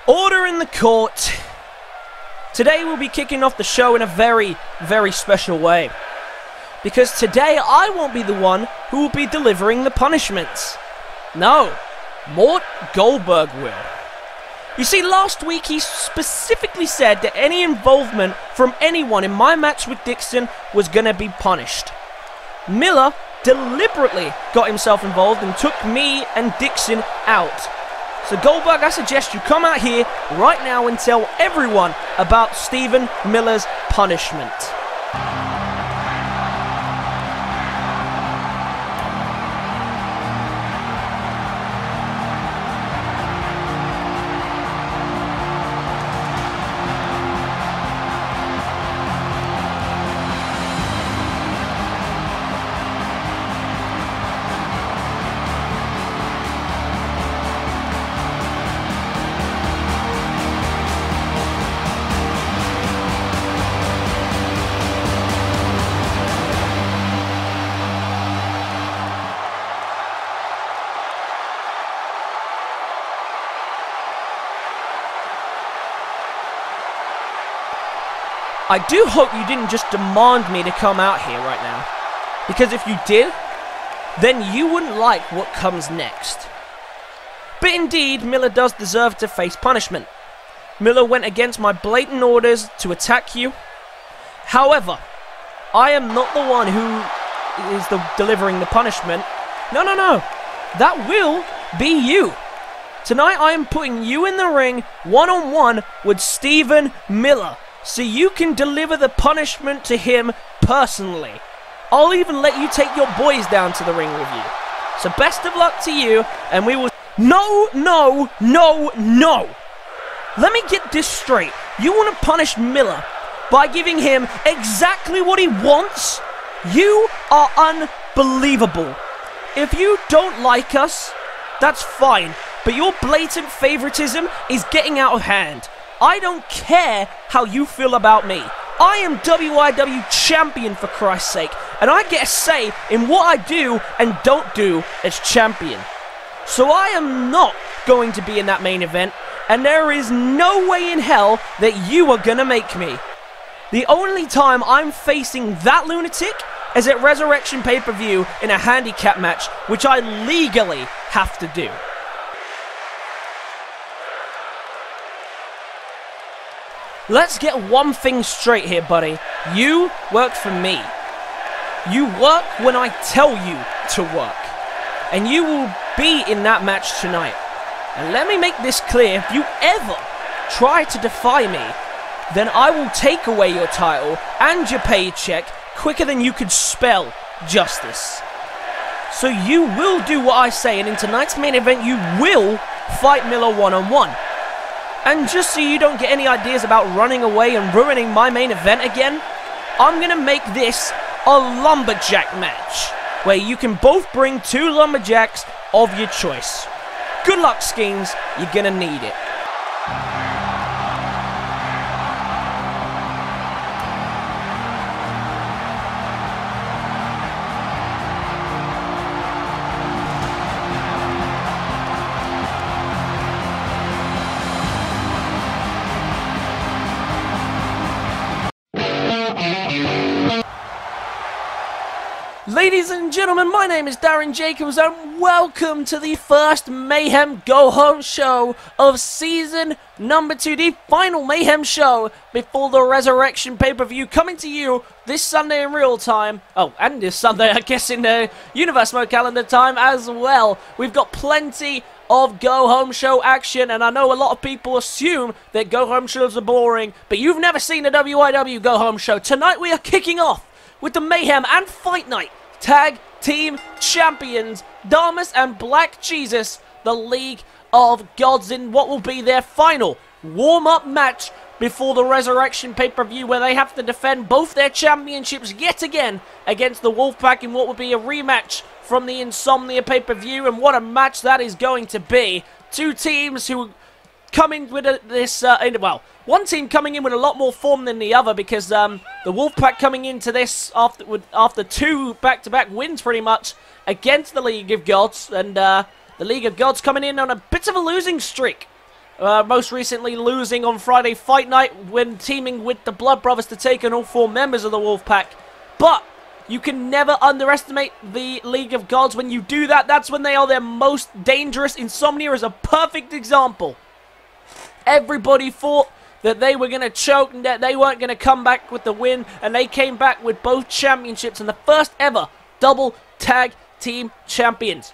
Order in the court. Today we'll be kicking off the show in a very, very special way. Because today I won't be the one who will be delivering the punishments. No, Mort Goldberg will. You see, last week he specifically said that any involvement from anyone in my match with Dixon was going to be punished. Miller deliberately got himself involved and took me and Dixon out. So Goldberg, I suggest you come out here right now and tell everyone about Stephen Miller's punishment. I do hope you didn't just demand me to come out here right now, because if you did, then you wouldn't like what comes next. But indeed, Miller does deserve to face punishment. Miller went against my blatant orders to attack you. However, I am not the one who is delivering the punishment. No, that will be you. Tonight I am putting you in the ring one-on-one with Stephen Miller, so you can deliver the punishment to him personally. I'll even let you take your boys down to the ring with you. So best of luck to you, and we will... No! Let me get this straight. You want to punish Miller by giving him exactly what he wants? You are unbelievable. If you don't like us, that's fine, but your blatant favoritism is getting out of hand. I don't care how you feel about me. I am WIW champion, for Christ's sake, and I get a say in what I do and don't do as champion. So I am not going to be in that main event, and there is no way in hell that you are gonna make me. The only time I'm facing that lunatic is at Resurrection pay-per-view in a handicap match, which I legally have to do. Let's get one thing straight here, buddy. You work for me. You work when I tell you to work. And you will be in that match tonight. And let me make this clear, if you ever try to defy me, then I will take away your title and your paycheck quicker than you could spell justice. So you will do what I say, and in tonight's main event, you will fight Miller one-on-one. And just so you don't get any ideas about running away and ruining my main event again, I'm going to make this a Lumberjack match, where you can both bring 2 Lumberjacks of your choice. Good luck, Skeens. You're going to need it. Ladies and gentlemen, my name is Darren Jacobs and welcome to the first Mayhem Go Home show of season number 2, the final Mayhem show before the Resurrection pay-per-view, coming to you this Sunday in real time. Oh, and this Sunday, I guess, in the Universe Mode calendar time as well. We've got plenty of Go Home show action, and I know a lot of people assume that Go Home shows are boring, but you've never seen a WIW Go Home show. Tonight we are kicking off with the Mayhem and Fight Night Tag Team Champions, Damas and Black Jesus, the League of Gods, in what will be their final warm-up match before the Resurrection pay-per-view, where they have to defend both their championships yet again against the Wolfpack in what will be a rematch from the Insomnia pay-per-view. And what a match that is going to be. 2 teams who come in with one team coming in with a lot more form than the other, because the Wolfpack coming into this after 2 back-to-back wins pretty much against the League of Gods, and the League of Gods coming in on a bit of a losing streak. Most recently losing on Friday Fight Night when teaming with the Blood Brothers to take on all 4 members of the Wolfpack. But you can never underestimate the League of Gods. When you do that, that's when they are their most dangerous. Insomnia is a perfect example. Everybody thought that they were going to choke and that they weren't going to come back with the win, and they came back with both championships and the first ever double tag team champions.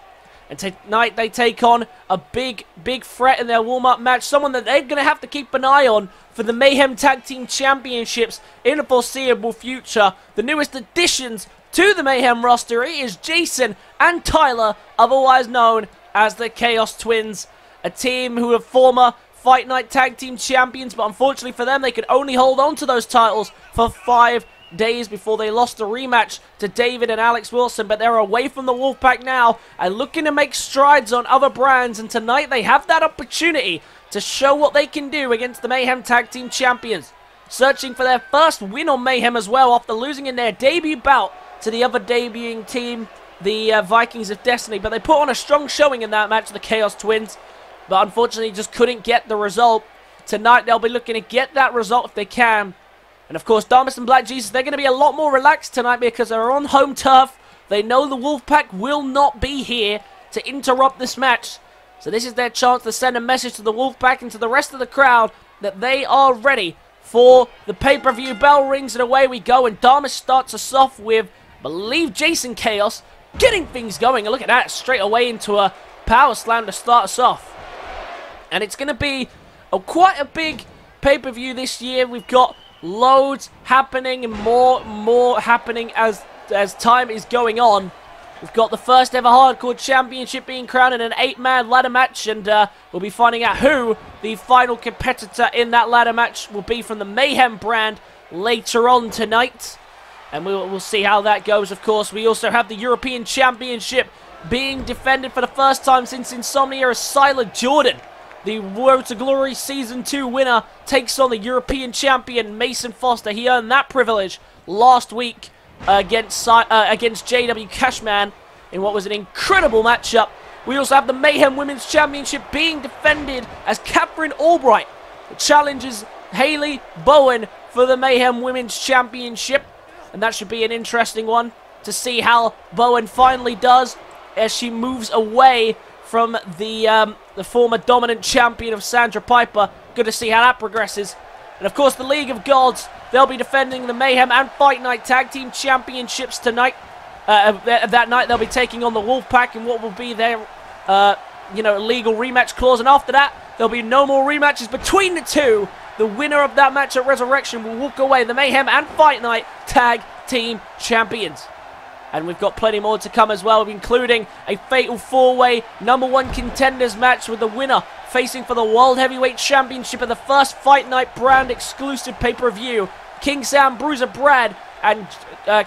And tonight they take on a big threat in their warm-up match, someone that they're going to have to keep an eye on for the Mayhem Tag Team Championships in the foreseeable future. The newest additions to the Mayhem roster is Jason and Tyler, otherwise known as the Chaos Twins, a team who are former Fight Night Tag Team Champions, but unfortunately for them, they could only hold on to those titles for 5 days before they lost a rematch to David and Alex Wilson. But they're away from the Wolfpack now and looking to make strides on other brands, and tonight they have that opportunity to show what they can do against the Mayhem Tag Team Champions. Searching for their first win on Mayhem as well after losing in their debut bout to the other debuting team, the Vikings of Destiny. But they put on a strong showing in that match, the Chaos Twins, but unfortunately just couldn't get the result. Tonight they'll be looking to get that result if they can. And of course, Damas and Black Jesus, they're going to be a lot more relaxed tonight because they're on home turf. They know the Wolfpack will not be here to interrupt this match. So this is their chance to send a message to the Wolfpack and to the rest of the crowd that they are ready for the pay-per-view. Bell rings and away we go, and Damas starts us off with, I believe, Jason Chaos getting things going. And look at that, straight away into a power slam to start us off. And it's going to be quite a big pay-per-view this year. We've got loads happening and more happening as time is going on. We've got the first ever Hardcore Championship being crowned in an 8-man ladder match, and we'll be finding out who the final competitor in that ladder match will be from the Mayhem brand later on tonight. And we'll see how that goes, of course. We also have the European Championship being defended for the first time since Insomnia as Siler Jordan, the Road to Glory Season 2 winner, takes on the European champion Mason Foster. He earned that privilege last week against JW Cashman in what was an incredible matchup. We also have the Mayhem Women's Championship being defended as Catherine Albright challenges Halie Bowen for the Mayhem Women's Championship. And that should be an interesting one to see how Bowen finally does as she moves away from the former dominant champion of Sandra Piper. Good to see how that progresses. And of course, the League of Gods, they'll be defending the Mayhem and Fight Night Tag Team Championships tonight. That night, they'll be taking on the Wolfpack in what will be their, legal rematch clause. And after that, there'll be no more rematches between the two. the winner of that match at Resurrection will walk away the Mayhem and Fight Night Tag Team Champions. And we've got plenty more to come as well, including a fatal 4-way #1 contenders match with the winner facing for the World Heavyweight Championship in the first Fight Night brand exclusive pay-per-view. King Sam, Bruiser Brad, and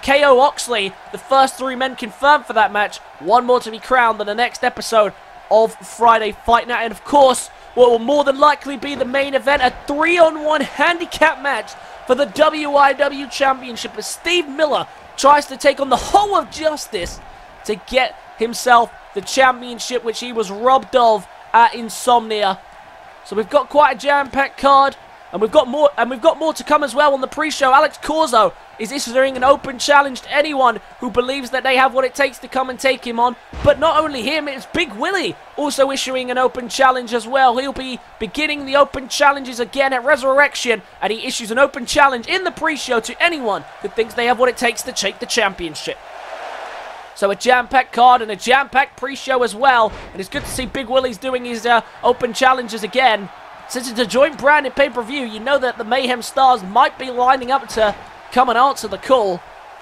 KO Oxley, the first 3 men confirmed for that match. One more to be crowned in the next episode of Friday Fight Night. And of course, what will more than likely be the main event, a 3-on-1 handicap match for the WIW Championship as Steve Miller tries to take on the whole of Justice to get himself the championship, which he was robbed of at Insomnia. So we've got quite a jam-packed card, and we've got more to come as well on the pre-show. Alex Corzo is issuing an open challenge to anyone who believes that they have what it takes to come and take him on. But not only him, it's Big Willie also issuing an open challenge as well. He'll be beginning the open challenges again at Resurrection, and he issues an open challenge in the pre-show to anyone who thinks they have what it takes to take the championship. So a jam-packed card and a jam-packed pre-show as well. And it's good to see Big Willie's doing his open challenges again. Since it's a joint branded pay-per-view, you know that the Mayhem stars might be lining up to come and answer the call.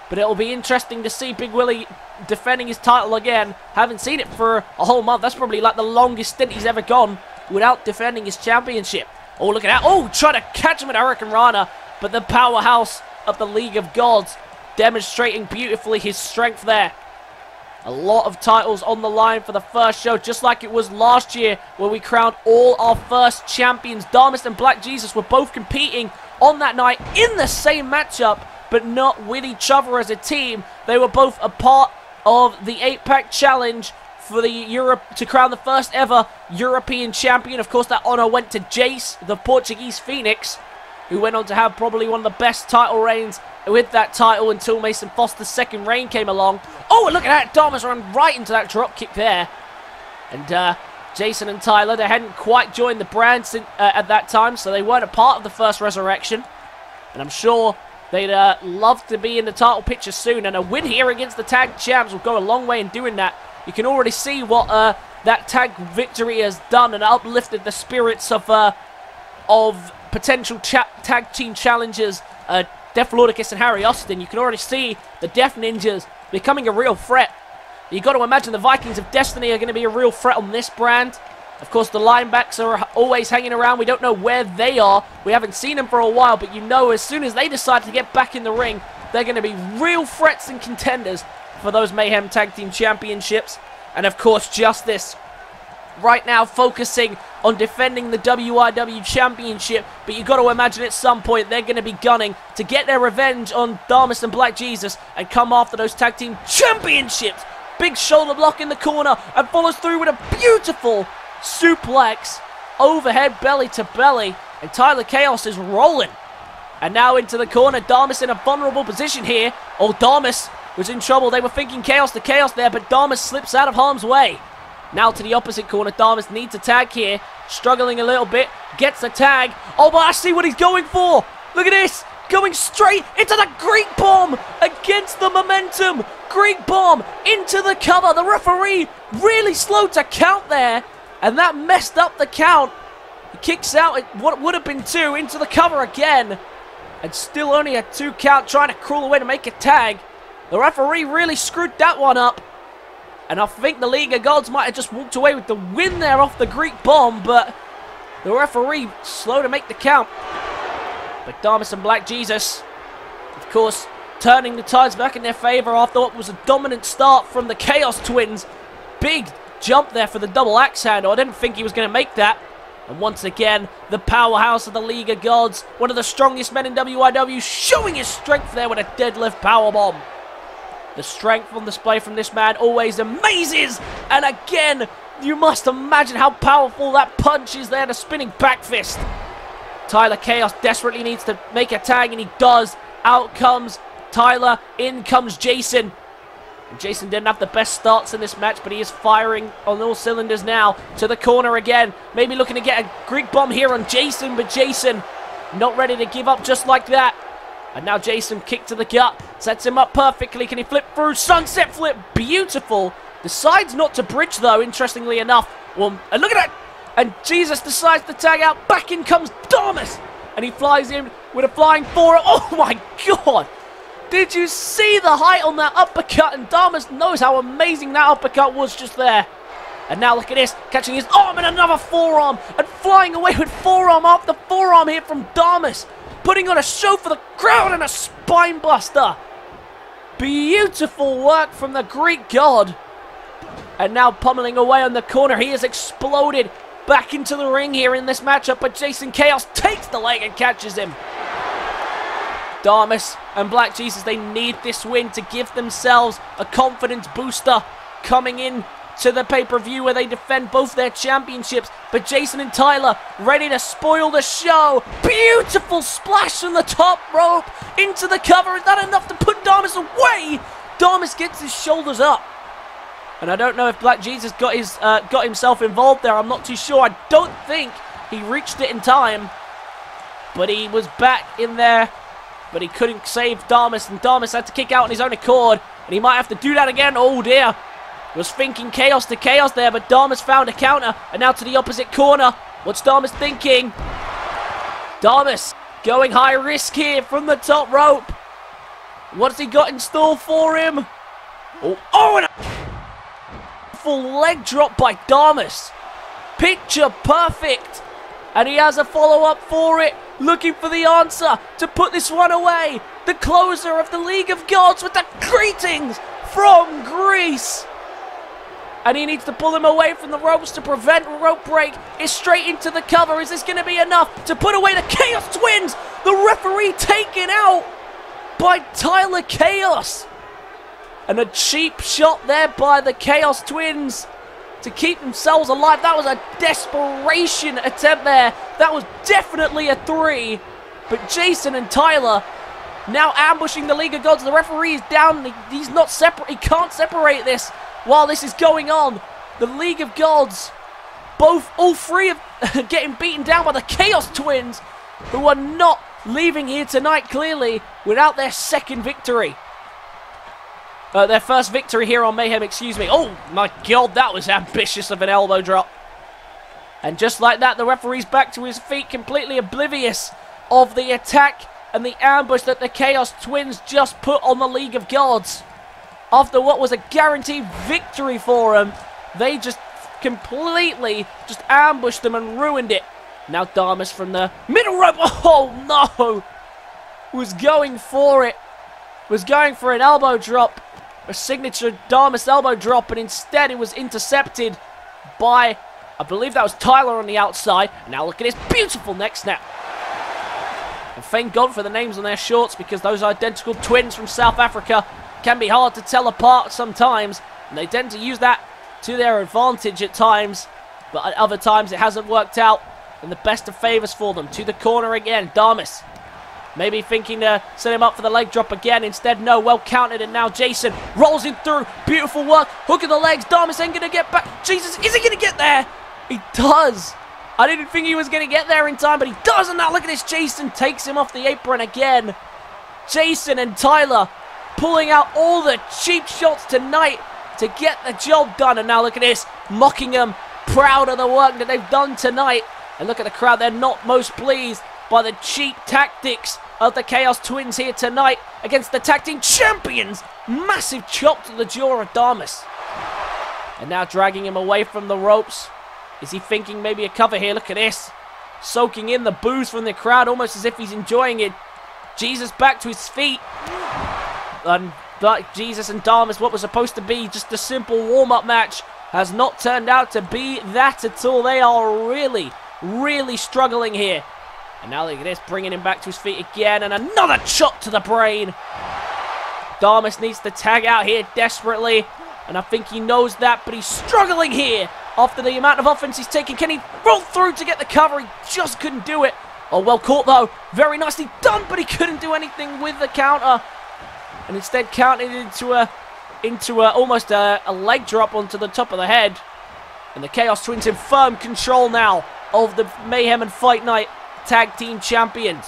But it'll be interesting to see Big Willie defending his title again. Haven't seen it for a whole month. That's probably like the longest stint he's ever gone without defending his championship. Oh, look at that. Oh, try to catch him with Hurricane Rana. But the powerhouse of the League of Gods demonstrating beautifully his strength there. A lot of titles on the line for the first show, just like it was last year where we crowned all our first champions. Darmus and Black Jesus were both competing on that night in the same matchup, but not with each other as a team. They were both a part of the 8-pack challenge for the to crown the first ever European champion. Of course, that honor went to Jace, the Portuguese Phoenix, who went on to have probably one of the best title reigns with that title until Mason Foster's second reign came along. Oh, and look at that. Darmus ran right into that drop kick there. And Jason and Tyler, they hadn't quite joined the brand at that time, so they weren't a part of the first Resurrection. And I'm sure they'd love to be in the title picture soon. And a win here against the tag champs will go a long way in doing that. You can already see what that tag victory has done and uplifted the spirits of potential tag team challengers, Def Lordicus and Harry Austin. You can already see the Death Ninjas becoming a real threat. You've got to imagine the Vikings of Destiny are going to be a real threat on this brand. Of course, the linebacks are always hanging around. We don't know where they are. We haven't seen them for a while, but you know as soon as they decide to get back in the ring, they're going to be real threats and contenders for those Mayhem Tag Team Championships. And of course, Justice right now focusing on defending the WIW Championship, but you've got to imagine at some point they're going to be gunning to get their revenge on Darmus and Black Jesus and come after those Tag Team Championships. Big shoulder block in the corner and follows through with a beautiful suplex, overhead belly to belly, and Tyler Chaos is rolling. And now into the corner, Darmus in a vulnerable position here. Oh, Darmus was in trouble. They were thinking Chaos to Chaos there, but Darmus slips out of harm's way. Now to the opposite corner, Darmus needs a tag here, struggling a little bit, gets the tag. Oh, but I see what he's going for. Look at this, going straight into the Greek Bomb against the momentum. Greek Bomb into the cover. The referee really slow to count there, and that messed up the count. He kicks out at what would have been 2 into the cover again, and still only a 2 count, trying to crawl away to make a tag. The referee really screwed that one up. And I think the League of Gods might have just walked away with the win there off the Greek Bomb, but the referee slow to make the count. But Darmus and Black Jesus, of course, turning the tides back in their favor after what was a dominant start from the Chaos Twins. Big jump there for the double axe handle. I didn't think he was going to make that. And once again, the powerhouse of the League of Gods, one of the strongest men in WIW, showing his strength there with a deadlift powerbomb. The strength on display from this man always amazes. And again, you must imagine how powerful that punch is there, the spinning back fist. Tyler Chaos desperately needs to make a tag, and he does. Out comes Tyler, in comes Jason. And Jason didn't have the best starts in this match, but he is firing on all cylinders now. To the corner again, maybe looking to get a Greek Bomb here on Jason, but Jason not ready to give up just like that. And now Jason, kick to the gut, sets him up perfectly. Can he flip through? Sunset flip, beautiful. Decides not to bridge though, interestingly enough. Well, and look at that. And Jesus decides to tag out. Back in comes Darmus. And he flies in with a flying forearm. Oh my god! Did you see the height on that uppercut? And Damas knows how amazing that uppercut was just there. And now look at this, catching his arm and another forearm. And flying away with forearm after forearm here from Damas. Putting on a show for the crowd and a spine buster. Beautiful work from the Greek god. And now pummeling away on the corner. He has exploded back into the ring here in this matchup. But Jason Chaos takes the leg and catches him. Damas and Black Jesus, they need this win to give themselves a confidence booster coming in to the pay-per-view where they defend both their championships. But Jason and Tyler ready to spoil the show. Beautiful splash from the top rope into the cover. Is that enough to put Damas away? Damas gets his shoulders up. And I don't know if Black Jesus got himself involved there. I'm not too sure. I don't think he reached it in time. But he was back in there. But he couldn't save Damas. And Damas had to kick out on his own accord. And he might have to do that again. Oh dear. Was thinking chaos to chaos there. But Damas found a counter. And now to the opposite corner. What's Damas thinking? Damas going high risk here from the top rope. What's he got in store for him? Oh, and a full leg drop by Damas. Picture perfect. And he has a follow-up for it. Looking for the answer to put this one away. The closer of the League of Gods with the greetings from Greece. And he needs to pull him away from the ropes to prevent a rope break. It's straight into the cover. Is this going to be enough to put away the Chaos Twins? The referee taken out by Tyler Chaos. And a cheap shot there by the Chaos Twins to keep themselves alive. That was a desperation attempt there. That was definitely a 3. But Jason and Tyler now ambushing the League of Gods. The referee is down. He's not separate. He can't separate this while this is going on. The League of Gods, all three of getting beaten down by the Chaos Twins, who are not leaving here tonight clearly without their second victory. Their first victory here on Mayhem, excuse me. Oh my god, that was ambitious of an elbow drop. And just like that, the referee's back to his feet, completely oblivious of the attack and the ambush that the Chaos Twins just put on the League of Gods. After what was a guaranteed victory for them, they just completely ambushed them and ruined it. Now Damas from the middle rope. Oh no! Was going for it. Was going for an elbow drop. A signature Damas elbow drop, and instead it was intercepted by, I believe that was Tyler on the outside. Now look at this beautiful neck snap. And thank God for the names on their shorts, because those identical twins from South Africa can be hard to tell apart sometimes. And they tend to use that to their advantage at times. But at other times it hasn't worked out in the best of favors for them. To the corner again, Damas. Maybe thinking to set him up for the leg drop again. Instead, no. Well counted. And now Jason rolls him through. Beautiful work. Hook of the legs. Damas ain't going to get back. Jesus, is he going to get there? He does. I didn't think he was going to get there in time, but he does. And now look at this. Jason takes him off the apron again. Jason and Tyler pulling out all the cheap shots tonight to get the job done. And now look at this. Mocking them. Proud of the work that they've done tonight. And look at the crowd. They're not most pleased by the cheap tactics of the Chaos Twins here tonight against the tag team champions. Massive chop to the jaw of Damas. And now dragging him away from the ropes. Is he thinking maybe a cover here? Look at this. Soaking in the boos from the crowd, almost as if he's enjoying it. Jesus back to his feet. And Jesus and Damas, what was supposed to be just a simple warm-up match, has not turned out to be that at all. They are really, really struggling here. And now look at this, bringing him back to his feet again, and another chop to the brain. Damas needs to tag out here desperately, and I think he knows that, but he's struggling here after the amount of offense he's taking. Can he roll through to get the cover? He just couldn't do it. Oh, well caught though. Very nicely done, but he couldn't do anything with the counter. And instead counted into almost a leg drop onto the top of the head. And the Chaos Twins in firm control now of the Mayhem and Fight Night Tag Team Champions.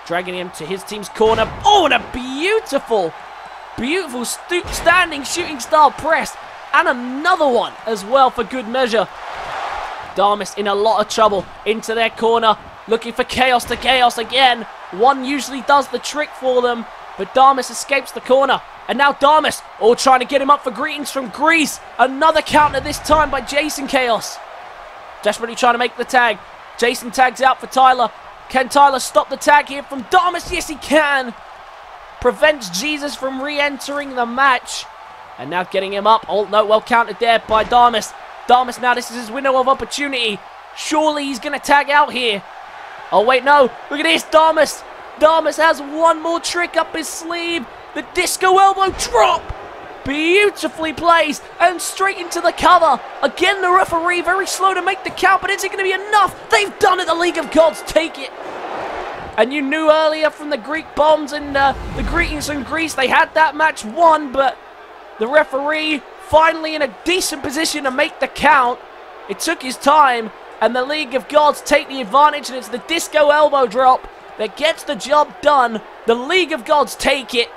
Dragging him to his team's corner. Oh, and a beautiful standing shooting star press. And another one as well for good measure. Damas in a lot of trouble. Into their corner. looking for chaos to chaos again. One usually does the trick for them, but Damas escapes the corner. And now Damas, trying to get him up for greetings from Greece. Another counter this time by Jason Chaos. Desperately trying to make the tag. Jason tags out for Tyler. Can Tyler stop the tag here from Damas? Yes, he can. Prevents Jesus from re-entering the match. And now getting him up. Oh, no, well countered there by Damas. Damas now, this is his window of opportunity. Surely he's going to tag out here. Oh, wait, no. Look at this, Damas. Damas has one more trick up his sleeve. The disco elbow drop. Beautifully placed. And straight into the cover. Again, the referee very slow to make the count, but is it going to be enough? They've done it. The League of Gods take it. And you knew earlier from the Greek bombs and the greetings from Greece, they had that match won, but the referee finally in a decent position to make the count. It took his time, and the League of Gods take the advantage, and it's the disco elbow drop that gets the job done. The League of Gods take it.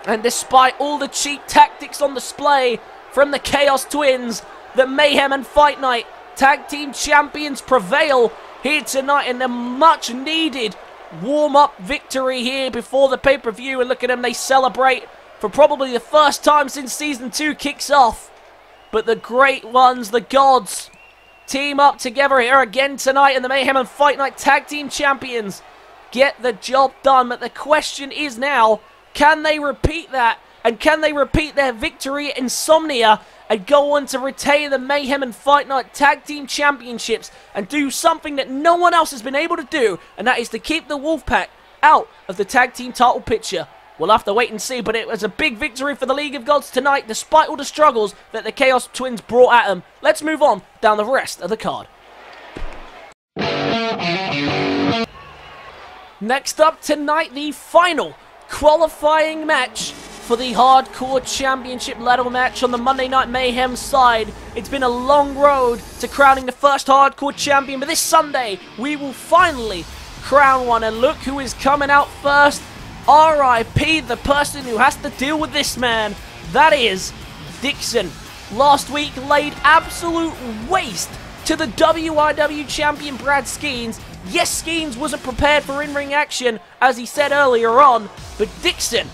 And despite all the cheap tactics on display from the Chaos Twins, the Mayhem and Fight Night Tag Team Champions prevail here tonight in the much needed warm-up victory here before the pay-per-view. And look at them, they celebrate for probably the first time since Season 2 kicks off. But the great ones, the Gods, team up together here again tonight, and the Mayhem and Fight Night Tag Team Champions get the job done. But the question is now, can they repeat that? And can they repeat their victory at Insomnia and go on to retain the Mayhem and Fight Night Tag Team Championships and do something that no one else has been able to do, and that is to keep the Wolfpack out of the tag team title picture? We'll have to wait and see, but it was a big victory for the League of Gods tonight, despite all the struggles that the Chaos Twins brought at them. Let's move on down the rest of the card. Next up tonight, the final qualifying match for the Hardcore Championship ladder match on the Monday Night Mayhem side. It's been a long road to crowning the first Hardcore Champion, but this Sunday we will finally crown one. And look who is coming out first. R.I.P. the person who has to deal with this man. That is Dixon. Last week laid absolute waste to the WIW champion Brad Skeens. Yes, Skeens wasn't prepared for in-ring action, as he said earlier on, but Dixon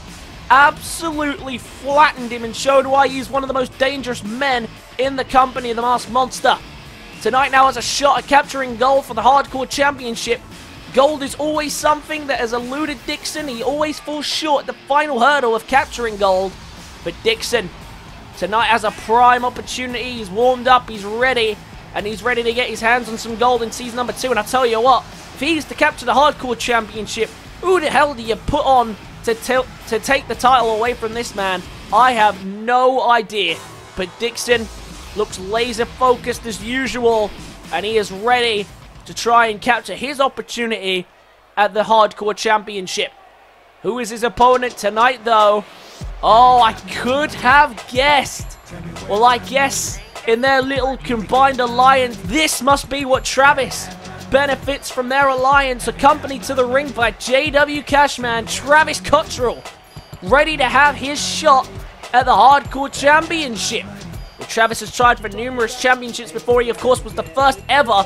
absolutely flattened him and showed why he's one of the most dangerous men in the company, the Masked Monster. Tonight now has a shot at capturing gold for the Hardcore Championship. Gold is always something that has eluded Dixon. He always falls short at the final hurdle of capturing gold. But Dixon tonight has a prime opportunity. He's warmed up, he's ready, and he's ready to get his hands on some gold in season number 2. And I tell you what, if he's to capture the Hardcore Championship, who the hell do you put on to take the title away from this man? I have no idea. But Dixon looks laser focused as usual, and he is ready to try and capture his opportunity at the Hardcore Championship. Who is his opponent tonight, though? Oh, I could have guessed. Well, I guess in their little combined alliance, this must be what Travis benefits from their alliance, accompanied to the ring by JW Cashman, Travis Cotterrell, ready to have his shot at the Hardcore Championship. Well, Travis has tried for numerous championships before. He, of course, was the first ever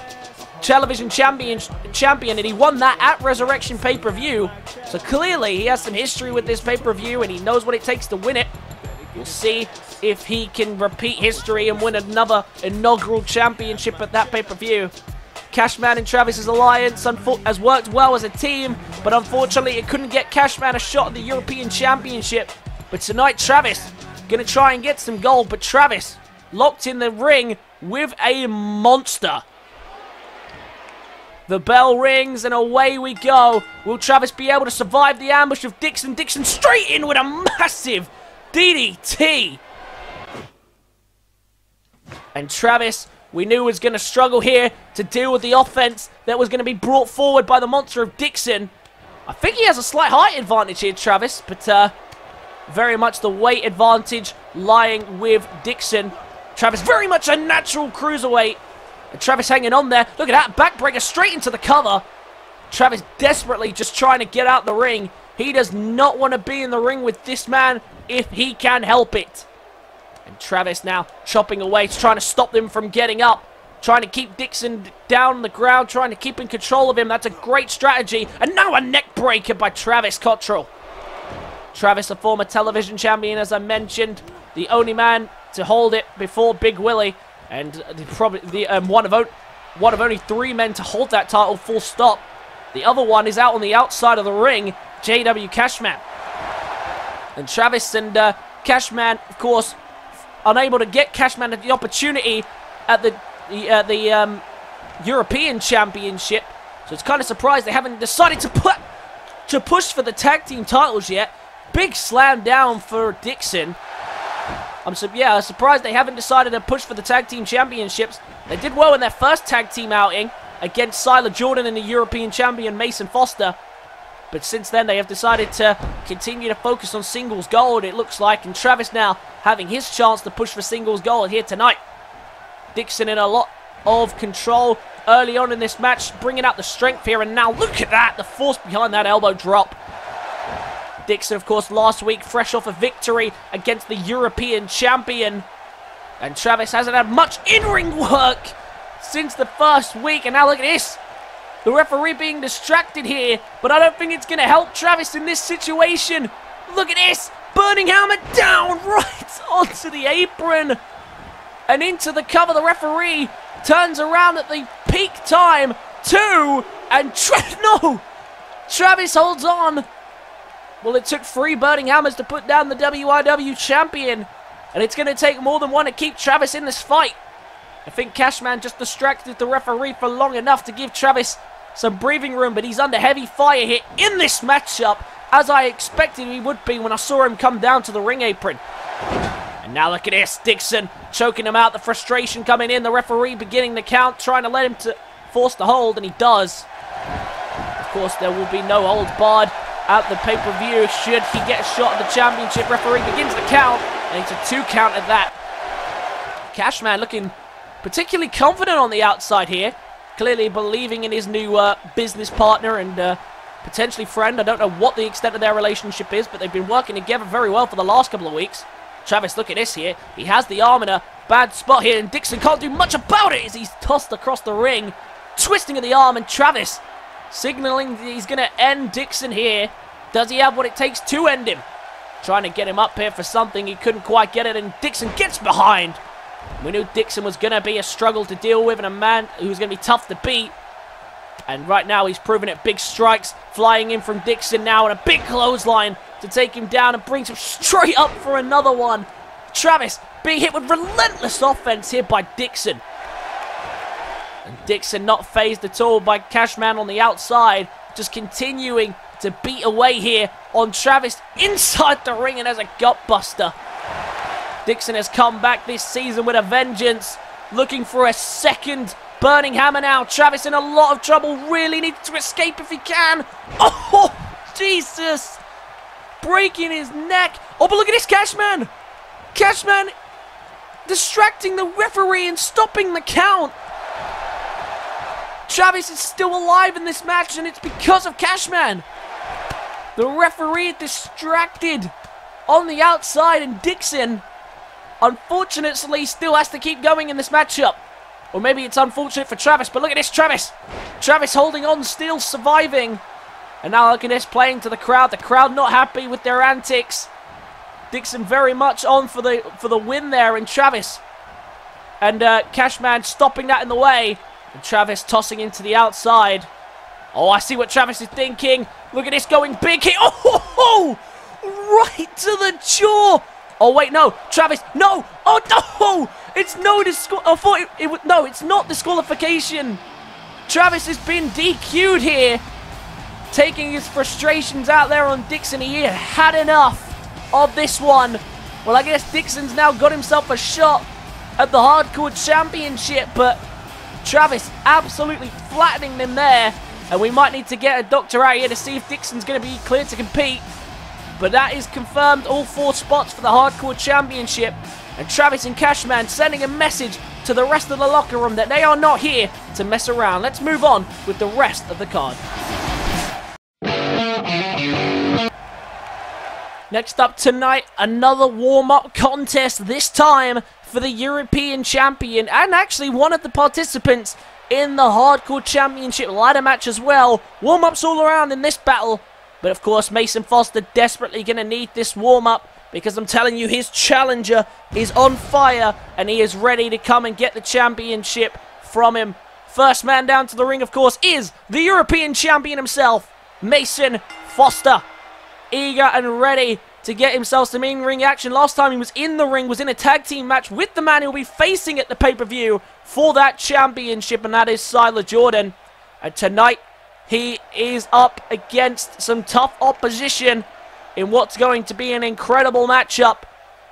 television champion, and he won that at Resurrection pay-per-view. So clearly, he has some history with this pay-per-view, and he knows what it takes to win it. We'll see if he can repeat history and win another inaugural championship at that pay-per-view. Cashman and Travis's alliance has worked well as a team, but unfortunately it couldn't get Cashman a shot at the European Championship. But tonight Travis gonna try and get some gold, but Travis locked in the ring with a monster. The bell rings and away we go. Will Travis be able to survive the ambush of Dixon? Dixon straight in with a massive DDT. And Travis, we knew, was going to struggle here to deal with the offense that was going to be brought forward by the monster of Dixon. I think he has a slight height advantage here, Travis, but very much the weight advantage lying with Dixon. Travis very much a natural cruiserweight. And Travis hanging on there. Look at that, backbreaker straight into the cover. Travis desperately just trying to get out the ring. He does not want to be in the ring with this man if he can help it. And Travis now chopping away, trying to stop them from getting up. trying to keep Dixon down on the ground, trying to keep in control of him. That's a great strategy. And now a neck breaker by Travis Cotterrell. Travis, a former television champion, as I mentioned, the only man to hold it before Big Willie, and probably one of only 3 men to hold that title, full stop. The other one is out on the outside of the ring, JW Cashman. And Travis and Cashman, of course, unable to get Cashman the opportunity at the European Championship. So it's kind of surprised they haven't decided to push for the tag team titles yet. Big slam down for Dixon. I'm surprised they haven't decided to push for the tag team championships. They did well in their first tag team outing against Siler Jordan and the European champion Mason Foster. But since then, they have decided to continue to focus on singles gold, it looks like. And Travis now having his chance to push for singles gold here tonight. Dixon in a lot of control early on in this match, bringing out the strength here. And now look at that, the force behind that elbow drop. Dixon, of course, last week, fresh off a victory against the European champion. And Travis hasn't had much in-ring work since the first week. And now look at this. The referee being distracted here, but I don't think it's going to help Travis in this situation. Look at this. Burning Hammer down right onto the apron. And into the cover. The referee turns around at the peak time. 2. And no. Travis holds on. Well, it took 3 Burning Hammers to put down the WIW champion. And it's going to take more than one to keep Travis in this fight. I think Cashman just distracted the referee for long enough to give Travis some breathing room. But he's under heavy fire here in this matchup, as I expected he would be when I saw him come down to the ring apron. And now look at this. Dixon choking him out. The frustration coming in. The referee beginning the count, trying to let him to force the hold. And he does. Of course, there will be no hold barred at the pay-per-view should he get a shot at the championship. Referee begins the count, and it's a 2 count at that. Cashman looking particularly confident on the outside here, clearly believing in his new business partner and potentially friend. I don't know what the extent of their relationship is, but they've been working together very well for the last couple of weeks. Travis, look at this here. He has the arm in a bad spot here, and Dixon can't do much about it as he's tossed across the ring, twisting of the arm, and Travis signaling that he's going to end Dixon here. Does he have what it takes to end him? Trying to get him up here for something. He couldn't quite get it, and Dixon gets behind. We knew Dixon was going to be a struggle to deal with and a man who was going to be tough to beat. And right now he's proving it. Big strikes flying in from Dixon now, and a big clothesline to take him down and brings him straight up for another one. Travis being hit with relentless offense here by Dixon. And Dixon not phased at all by Cashman on the outside, just continuing to beat away here on Travis inside the ring, and as a gutbuster. Dixon has come back this season with a vengeance, looking for a second Burning Hammer now. Travis in a lot of trouble, really needs to escape if he can. Oh, Jesus! Breaking his neck. Oh, but look at this, Cashman! Cashman distracting the referee and stopping the count. Travis is still alive in this match, and it's because of Cashman. The referee distracted on the outside, and Dixon, unfortunately, still has to keep going in this matchup. Or maybe it's unfortunate for Travis, but look at this, Travis. Travis holding on, still surviving. And now look at this, playing to the crowd. The crowd not happy with their antics. Dixon very much on for the win there, and Travis. And Cashman stopping that in the way. And Travis tossing into the outside. Oh, I see what Travis is thinking. Look at this, going big hit. Oh, right to the jaw. Oh, wait, no. Travis, no. Oh, no. It's no no, it's not disqualification. Travis has been DQ'd here. Taking his frustrations out there on Dixon. He had enough of this one. Well, I guess Dixon's now got himself a shot at the Hardcore Championship, but Travis absolutely flattening them there. And we might need to get a doctor out here to see if Dixon's going to be cleared to compete. But that is confirmed, all 4 spots for the Hardcore Championship. And Travis and Cashman sending a message to the rest of the locker room that they are not here to mess around. Let's move on with the rest of the card. Next up tonight, another warm-up contest, this time for the European champion, and actually one of the participants in the Hardcore Championship ladder match as well. Warm-ups all around in this battle, but of course Mason Foster desperately going to need this warm-up, because I'm telling you, his challenger is on fire, and he is ready to come and get the championship from him. First man down to the ring, of course, is the European champion himself, Mason Foster. Eager and ready to get himself some in-ring action. Last time he was in the ring was in a tag team match with the man he'll be facing at the pay-per-view for that championship, and that is Siler Jordan. And tonight, he is up against some tough opposition in what's going to be an incredible matchup.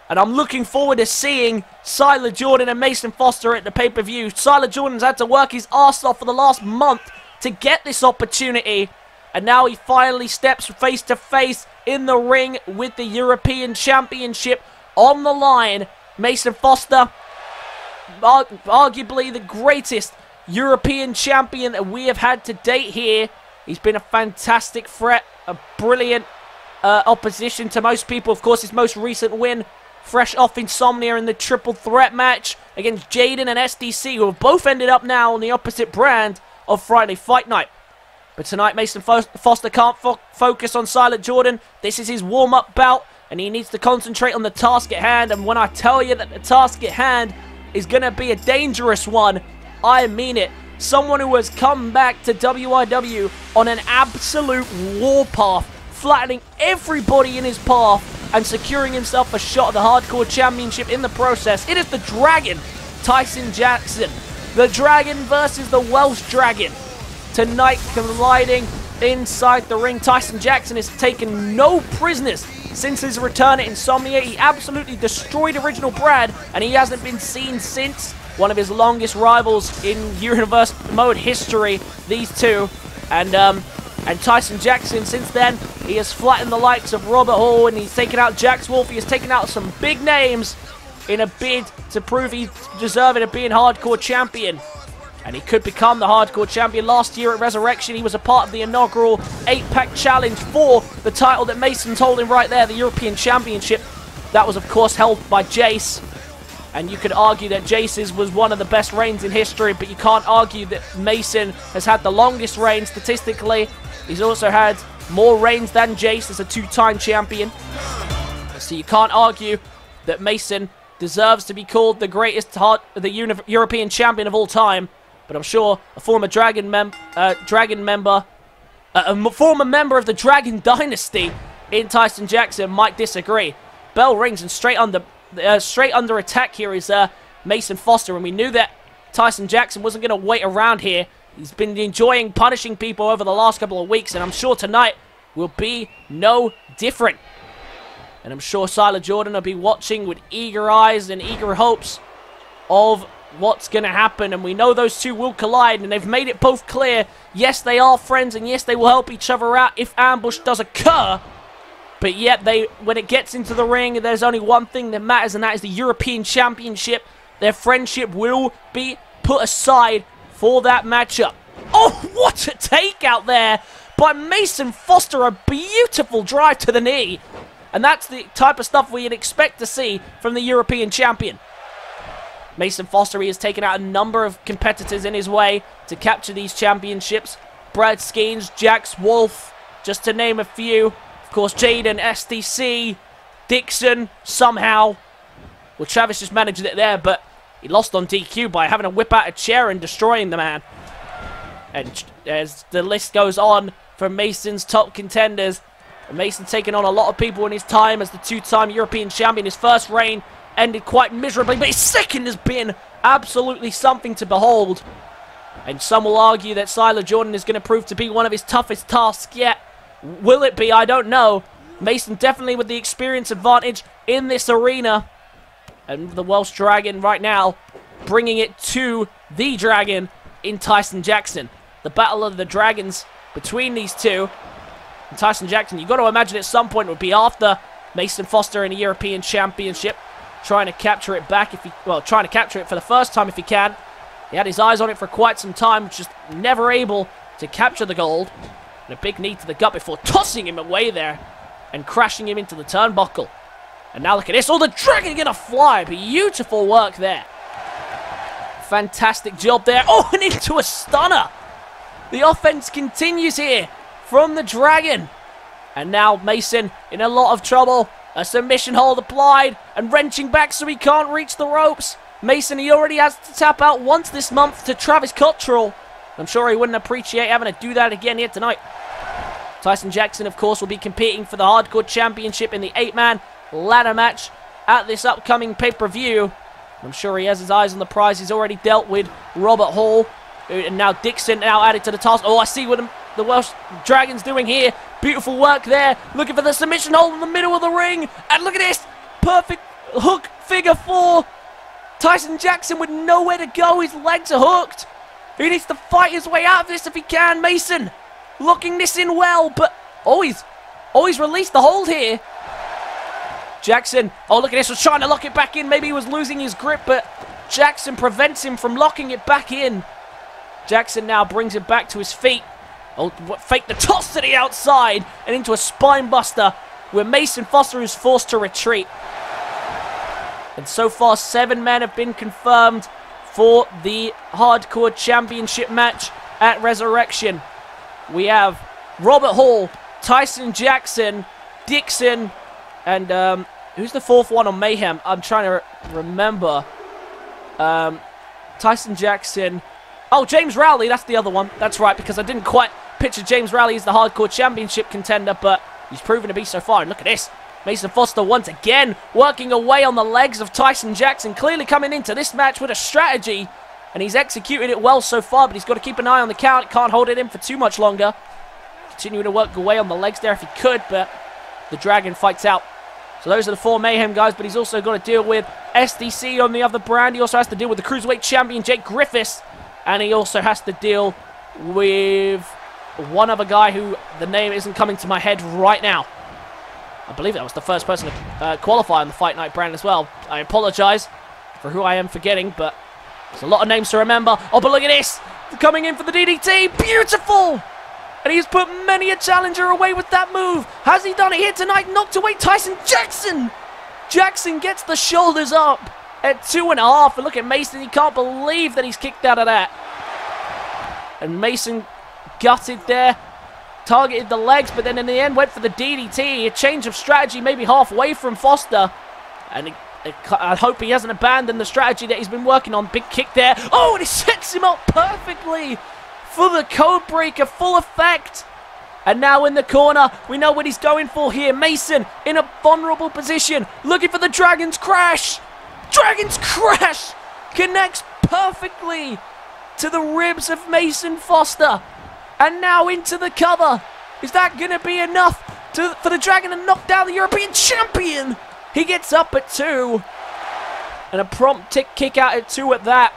And I'm looking forward to seeing Siler Jordan and Mason Foster at the pay-per-view. Siler Jordan's had to work his arse off for the last month to get this opportunity. And now he finally steps face-to-face in the ring with the European Championship on the line. Mason Foster, arguably the greatest European champion that we have had to date here. He's been a fantastic threat, a brilliant opposition to most people. Of course, his most recent win, fresh off Insomnia in the triple threat match against Jaden and SDC, who have both ended up now on the opposite brand of Friday Fight Night. But tonight, Mason Foster can't focus on Siler Jordan. This is his warm-up bout, and he needs to concentrate on the task at hand. And when I tell you that the task at hand is going to be a dangerous one, I mean it. Someone who has come back to WIW on an absolute warpath, flattening everybody in his path and securing himself a shot at the Hardcore Championship in the process. It is the Dragon, Tyson Jackson. The Dragon versus the Welsh Dragon. Tonight, colliding inside the ring. Tyson Jackson has taken no prisoners since his return at Insomnia. He absolutely destroyed Original Brad, and he hasn't been seen since. One of his longest rivals in Universe Mode history, these two. And Tyson Jackson, since then, he has flattened the likes of Robert Hall, and he's taken out Jax Wolf. He has taken out some big names in a bid to prove he's deserving of being Hardcore Champion. And he could become the Hardcore Champion. Last year at Resurrection, he was a part of the inaugural 8-pack challenge for the title that Mason's holding right there, the European Championship. That was, of course, held by Jace. And you could argue that Jace's was one of the best reigns in history, but you can't argue that Mason has had the longest reign statistically. He's also had more reigns than Jace as a 2-time champion. So you can't argue that Mason deserves to be called the greatest European champion of all time. But I'm sure a former Dragon member, a former member of the Dragon Dynasty in Tyson Jackson might disagree. Bell rings, and straight under attack here is Mason Foster, and we knew that Tyson Jackson wasn't going to wait around here. He's been enjoying punishing people over the last couple of weeks, and I'm sure tonight will be no different. And I'm sure Siler Jordan will be watching with eager eyes and eager hopes of what's going to happen. And we know those two will collide, and they've made it both clear. Yes, they are friends, and yes, they will help each other out if ambush does occur. But yet, when it gets into the ring, there's only one thing that matters, and that is the European Championship. Their friendship will be put aside for that matchup. Oh, what a take out there by Mason Foster. A beautiful drive to the knee. And that's the type of stuff we'd expect to see from the European champion. Mason Foster, he has taken out a number of competitors in his way to capture these championships. Brad Skeens, Jax Wolf, just to name a few. Of course, Jaden, SDC, Dixon, somehow. Well, Travis just managed it there, but he lost on DQ by having to whip out a chair and destroying the man. And as the list goes on for Mason's top contenders, Mason taking on a lot of people in his time as the 2-time European champion. His first reign ended quite miserably, but his second has been absolutely something to behold. And some will argue that Siler Jordan is going to prove to be one of his toughest tasks yet. Will it be? I don't know. Mason definitely with the experience advantage in this arena. And the Welsh Dragon right now bringing it to the Dragon in Tyson Jackson. The battle of the dragons between these two. And Tyson Jackson, you've got to imagine at some point it would be after Mason Foster in a European Championship. Trying to capture it back trying to capture it for the first time if he can. He had his eyes on it for quite some time, just never able to capture the gold. And a big knee to the gut before tossing him away there and crashing him into the turnbuckle. And now look at this. Oh, the Dragon gonna fly. Beautiful work there. Fantastic job there. Oh, and into a stunner. The offense continues here from the Dragon. And now Mason in a lot of trouble. A submission hold applied and wrenching back so he can't reach the ropes. Mason, he already has to tap out once this month to Travis Cotterrell. I'm sure he wouldn't appreciate having to do that again here tonight. Tyson Jackson, of course, will be competing for the Hardcore Championship in the 8-man ladder match at this upcoming pay-per-view. I'm sure he has his eyes on the prize. He's already dealt with Robert Hall. And now Dixon now added to the task. Oh, I see what the Welsh Dragon's doing here. Beautiful work there. Looking for the submission hold in the middle of the ring. And look at this. Perfect hook figure 4. Tyson Jackson with nowhere to go. His legs are hooked. He needs to fight his way out of this if he can. Mason locking this in well. But he's released the hold here. Jackson, oh look at this, was trying to lock it back in. Maybe he was losing his grip, but Jackson prevents him from locking it back in. Jackson now brings it back to his feet. Oh, fake the toss to the outside and into a spine buster where Mason Foster is forced to retreat. And so far, 7 men have been confirmed for the Hardcore Championship match at Resurrection. We have Robert Hall, Tyson Jackson, Dixon, and who's the 4th one on Mayhem? I'm trying to remember. Tyson Jackson. Oh, James Rowley, that's the other one. That's right, because I didn't quite picture James Rowley as the Hardcore Championship contender, but he's proven to be so far. And look at this. Mason Foster once again working away on the legs of Tyson Jackson, clearly coming into this match with a strategy, and he's executed it well so far, but he's got to keep an eye on the count. Can't hold it in for too much longer. Continuing to work away on the legs there if he could, but the Dragon fights out. So those are the 4 Mayhem guys, but he's also got to deal with SDC on the other brand. He also has to deal with the Cruiserweight Champion, Jake Griffiths. And he also has to deal with one other guy who the name isn't coming to my head right now. I believe that was the first person to qualify on the Fight Night brand as well. I apologize for who I am forgetting, but there's a lot of names to remember. Oh, but look at this. Coming in for the DDT. Beautiful. And he's put many a challenger away with that move. Has he done it here tonight? Knocked away Tyson Jackson. Jackson gets the shoulders up at 2.5. And look at Mason. He can't believe that he's kicked out of that. And Mason gutted there. Targeted the legs, but then in the end went for the DDT. A change of strategy maybe halfway from Foster. And I hope he hasn't abandoned the strategy that he's been working on. Big kick there. Oh, and he sets him up perfectly for the code breaker, full effect. And now in the corner, we know what he's going for here. Mason in a vulnerable position, looking for the Dragon's Crash. Dragon's Crash connects perfectly to the ribs of Mason Foster. And now into the cover. Is that going to be enough for the Dragon to knock down the European Champion? He gets up at 2. And a prompt kick out at 2 at that.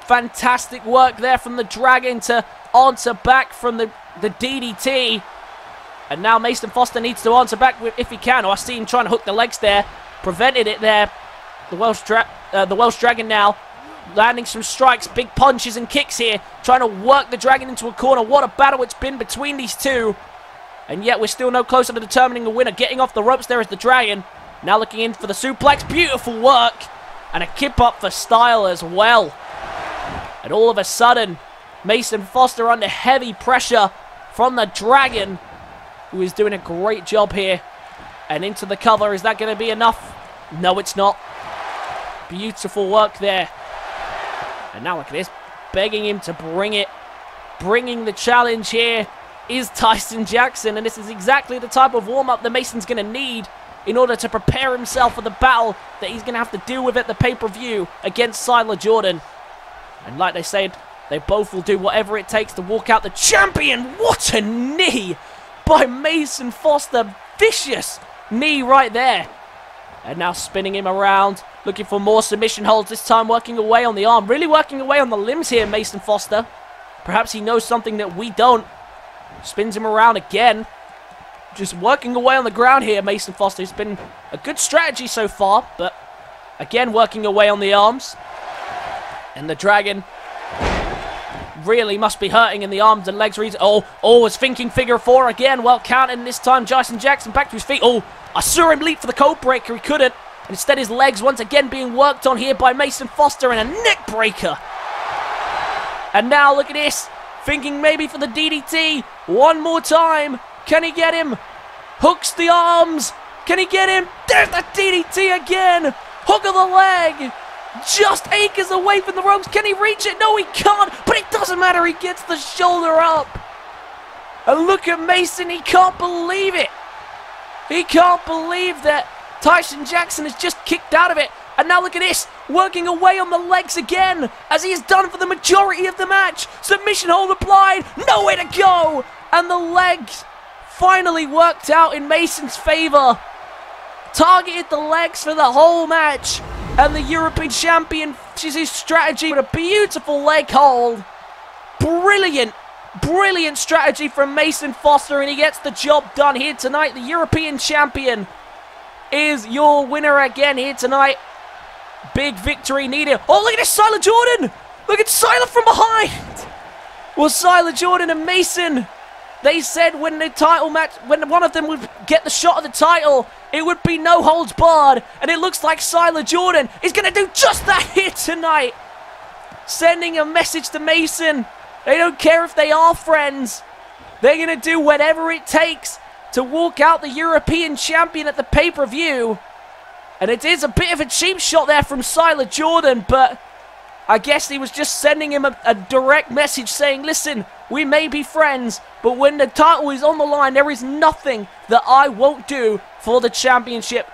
Fantastic work there from the Dragon to answer back from the DDT. And now Mason Foster needs to answer back if he can. Oh, I see him trying to hook the legs there. Prevented it there. The Welsh Dragon now landing some strikes, big punches and kicks here. Trying to work the Dragon into a corner. What a battle it's been between these two. And yet we're still no closer to determining a winner. Getting off the ropes there is the Dragon. Now looking in for the suplex. Beautiful work. And a kip up for style as well. And all of a sudden, Mason Foster under heavy pressure from the Dragon, who is doing a great job here. And into the cover. Is that going to be enough? No, it's not. Beautiful work there. And now look at this. Begging him to bring it. Bringing the challenge here is Tyson Jackson. And this is exactly the type of warm-up that Mason's going to need in order to prepare himself for the battle that he's going to have to deal with at the pay-per-view against Siler Jordan. And like they said, they both will do whatever it takes to walk out the champion. What a knee by Mason Foster. Vicious knee right there. And now spinning him around. Looking for more submission holds. This time working away on the arm. Really working away on the limbs here, Mason Foster. Perhaps he knows something that we don't. Spins him around again. Just working away on the ground here, Mason Foster. It's been a good strategy so far. But again, working away on the arms. And the Dragon really must be hurting in the arms and legs. Oh, was thinking figure 4 again. Well counted this time. Tyson Jackson back to his feet. Oh, I saw him leap for the code breaker, he couldn't. Instead, his legs once again being worked on here by Mason Foster, and a neck breaker. And now look at this, thinking maybe for the DDT. One more time. Can he get him? Hooks the arms. Can he get him? There's the DDT again. Hook of the leg. Just acres away from the ropes. Can he reach it? No, he can't. But it doesn't matter. He gets the shoulder up. And look at Mason. He can't believe it. He can't believe that Tyson Jackson has just kicked out of it. And now look at this, working away on the legs again, as he has done for the majority of the match. Submission hold applied, nowhere to go. And the legs finally worked out in Mason's favor. Targeted the legs for the whole match. And the European champion finishes his strategy with a beautiful leg hold. Brilliant. Brilliant strategy from Mason Foster, and he gets the job done here tonight. The European champion is your winner again here tonight. Big victory needed. Oh, look at this, Siler Jordan! Look at Siler from behind! Well, Siler Jordan and Mason, they said when the title match, when one of them would get the shot of the title, it would be no holds barred. And it looks like Siler Jordan is going to do just that here tonight. Sending a message to Mason. They don't care if they are friends. They're going to do whatever it takes to walk out the European champion at the pay-per-view. And it is a bit of a cheap shot there from Siler Jordan, but I guess he was just sending him a direct message saying, listen, we may be friends, but when the title is on the line, there is nothing that I won't do for the championship.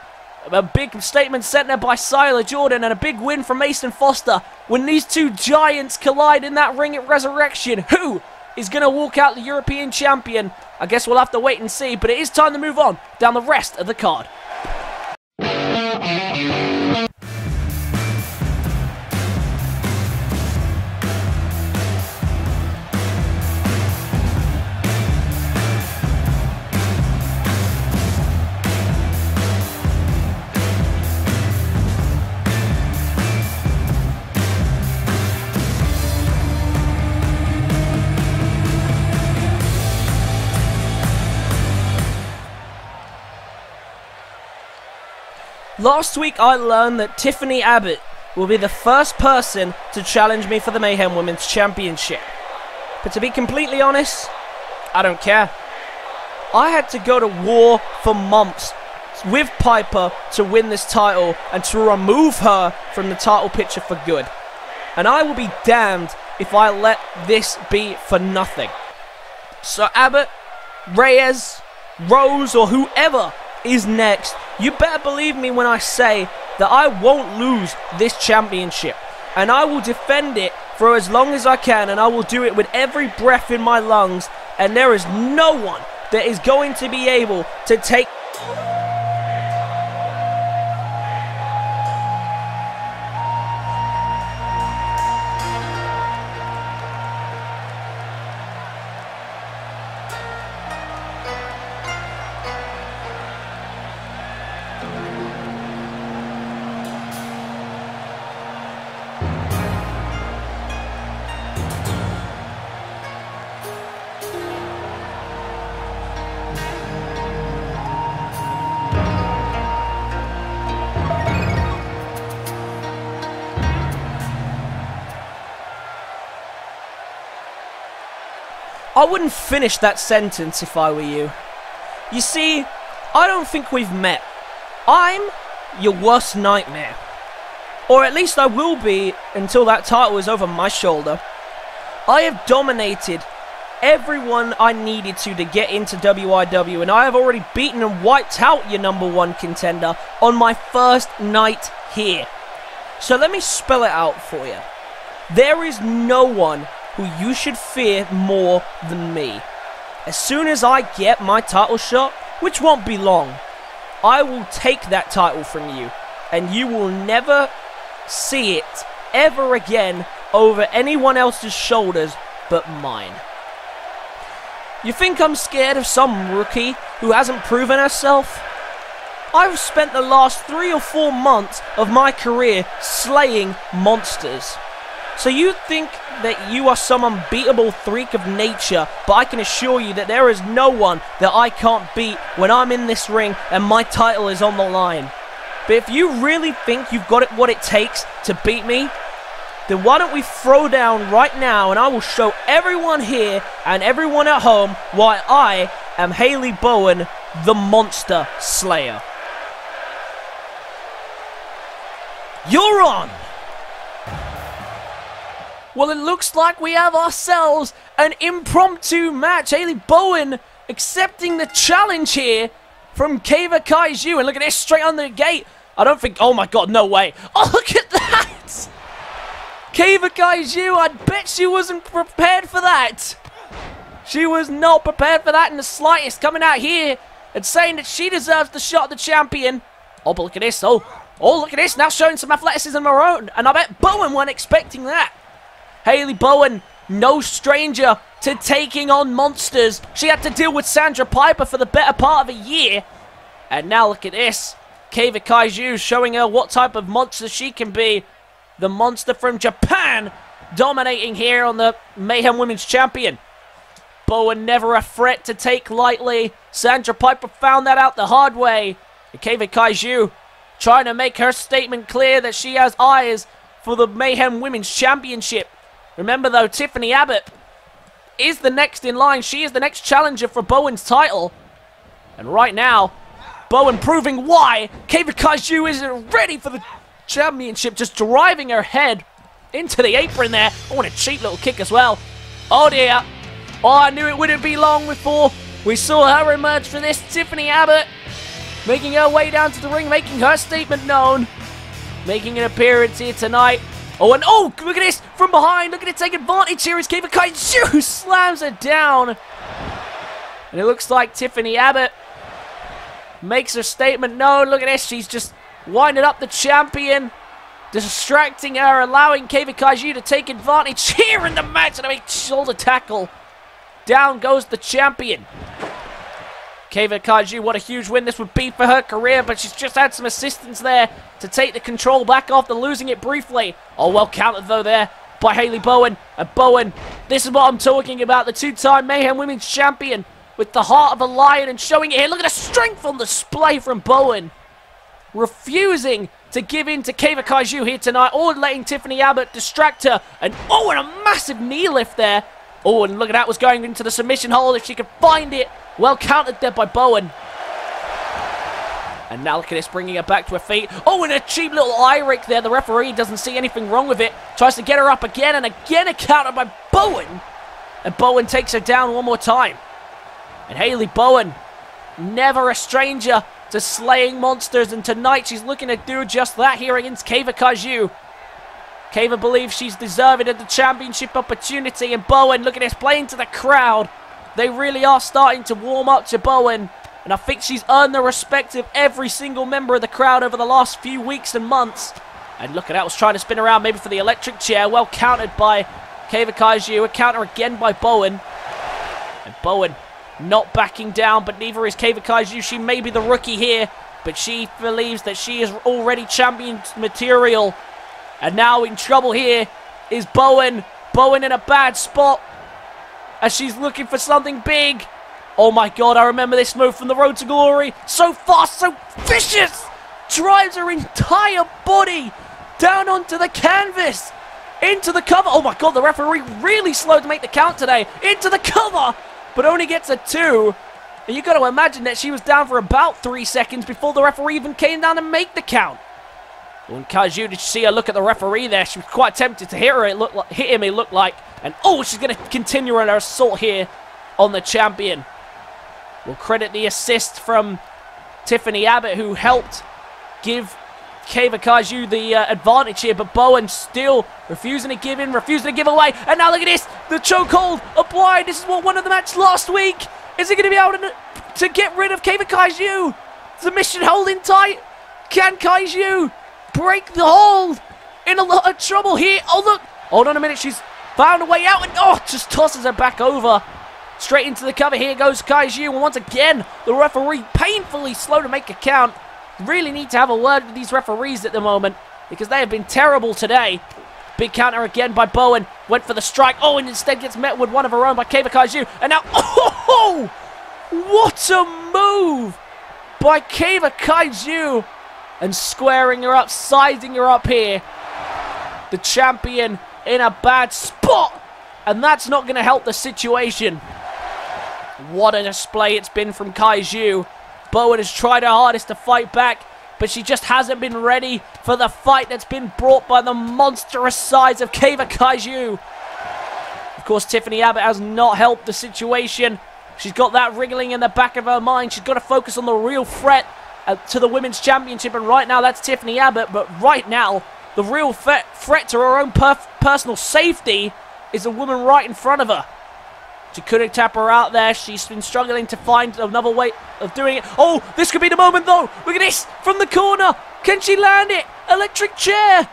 A big statement sent there by Siler Jordan, and a big win from Mason Foster. When these two giants collide in that ring at Resurrection, who is going to walk out the European champion? I guess we'll have to wait and see, but it is time to move on down the rest of the card. Last week I learned that Tiffany Abbott will be the first person to challenge me for the Mayhem Women's Championship. But to be completely honest, I don't care. I had to go to war for months with Piper to win this title and to remove her from the title picture for good. And I will be damned if I let this be for nothing. So Abbott, Reyes, Rose, or whoever is next, you better believe me when I say that I won't lose this championship, and I will defend it for as long as I can, and I will do it with every breath in my lungs, and there is no one that is going to be able to take I wouldn't finish that sentence if I were you. You see, I don't think we've met. I'm your worst nightmare. Or at least I will be until that title is over my shoulder. I have dominated everyone I needed to get into WIW, and I have already beaten and wiped out your #1 contender on my first night here. So let me spell it out for you. There is no one who you should fear more than me. As soon as I get my title shot, which won't be long, I will take that title from you, and you will never see it ever again over anyone else's shoulders but mine. You think I'm scared of some rookie who hasn't proven herself? I've spent the last 3 or 4 months of my career slaying monsters. So you think that you are some unbeatable freak of nature, but I can assure you that there is no one that I can't beat when I'm in this ring and my title is on the line. But if you really think you've got what it takes to beat me, then why don't we throw down right now and I will show everyone here and everyone at home why I am Halie Bowen, the Monster Slayer. You're on! Well, it looks like we have ourselves an impromptu match. Halie Bowen accepting the challenge here from Kaiju. And look at this, straight on the gate. I don't think, oh my god, no way. Oh, look at that! Kaiju, I bet she wasn't prepared for that. She was not prepared for that in the slightest, coming out here and saying that she deserves the shot at the champion. Oh, but look at this, oh, look at this, now showing some athleticism of her own. And I bet Bowen weren't expecting that. Halie Bowen, no stranger to taking on monsters. She had to deal with Sandra Piper for the better part of a year. And now look at this. Kaiju showing her what type of monster she can be. The monster from Japan dominating here on the Mayhem Women's Champion. Bowen never a threat to take lightly. Sandra Piper found that out the hard way. And Kaiju trying to make her statement clear that she has eyes for the Mayhem Women's Championship. Remember though, Tiffany Abbott is the next in line. She is the next challenger for Bowen's title. And right now, Bowen proving why Kaiju isn't ready for the championship, just driving her head into the apron there. Oh, and a cheap little kick as well. Oh dear. Oh, I knew it wouldn't be long before we saw her emerge from this. Tiffany Abbott making her way down to the ring, making her statement known. Making an appearance here tonight. Oh, and oh, look at this from behind. Look at it, take advantage here as Kaiju slams her down. And it looks like Tiffany Abbott makes her statement known. Look at this, she's just winding up the champion, distracting her, allowing Kaiju to take advantage here in the match, and a big shoulder tackle. Down goes the champion. Kaiju, what a huge win this would be for her career, but she's just had some assistance there to take the control back after losing it briefly. Oh, well countered though there by Halie Bowen. And Bowen, this is what I'm talking about, the two-time Mayhem Women's Champion with the heart of a lion and showing it here. Look at the strength on display from Bowen. Refusing to give in to Kaiju here tonight, or letting Tiffany Abbott distract her. And oh, and a massive knee lift there. Oh, and look at that, was going into the submission hold if she could find it. Well countered there by Bowen. And now look at this, bringing her back to her feet. Oh, and a cheap little eye rake there. The referee doesn't see anything wrong with it. Tries to get her up again, and again a counter by Bowen. And Bowen takes her down one more time. And Halie Bowen, never a stranger to slaying monsters, and tonight she's looking to do just that here against Kaiju. Kava believes she's deserving of the championship opportunity, and Bowen, look at this, playing to the crowd. They really are starting to warm up to Bowen, and I think she's earned the respect of every single member of the crowd over the last few weeks and months. And look at that, was trying to spin around maybe for the electric chair, well countered by Kaiju, a counter again by Bowen. And Bowen not backing down, but neither is Kaiju. She may be the rookie here, but she believes that she is already champion material. And now in trouble here is Bowen. Bowen in a bad spot as she's looking for something big. Oh my god, I remember this move from the Road to Glory. So fast, so vicious. Drives her entire body down onto the canvas. Into the cover. Oh my god, the referee really slow to make the count today. Into the cover, but only gets a 2. And you got to imagine that she was down for about 3 seconds before the referee even came down to make the count. When Kaiju, did you see her look at the referee there? She was quite tempted to hit her. Hit him, it looked like. And oh, she's going to continue on her assault here on the champion. We'll credit the assist from Tiffany Abbott, who helped give Kaiju the advantage here. But Bowen still refusing to give in, refusing to give away. And now look at this, the chokehold applied. This is what won the match last week. Is he going to be able to get rid of Kaiju? Submission holding tight. Can Kaiju break the hold? In a lot of trouble here. Oh, look. Hold on a minute. She's found a way out. And oh, just tosses her back over. Straight into the cover. Here goes Kaiju. And once again, the referee painfully slow to make a count. Really need to have a word with these referees at the moment, because they have been terrible today. Big counter again by Bowen. Went for the strike. Oh, and instead gets met with one of her own by Kaiju. And now, oh, what a move by Kaiju. And squaring her up, sizing her up here. The champion in a bad spot. And that's not going to help the situation. What a display it's been from Kaiju. Bowen has tried her hardest to fight back, but she just hasn't been ready for the fight that's been brought by the monstrous size of Kaiju. Of course, Tiffany Abbott has not helped the situation. She's got that wriggling in the back of her mind. She's got to focus on the real threat to the Women's Championship, and right now that's Tiffany Abbott, but right now the real threat to her own personal safety is a woman right in front of her. She couldn't tap her out there. She's been struggling to find another way of doing it. Oh, this could be the moment, though. Look at this from the corner. Can she land it? Electric chair.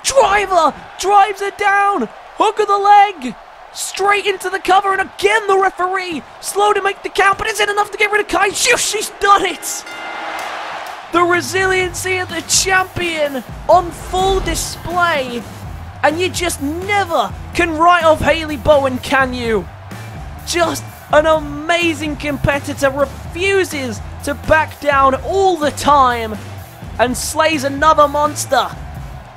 Driver drives her down. Hook of the leg. Straight into the cover. And again, the referee. Slow to make the count, but is it enough to get rid of Kaiju? She's done it. The resiliency of the champion on full display. And you just never can write off Halie Bowen, can you? Just an amazing competitor, refuses to back down all the time and slays another monster.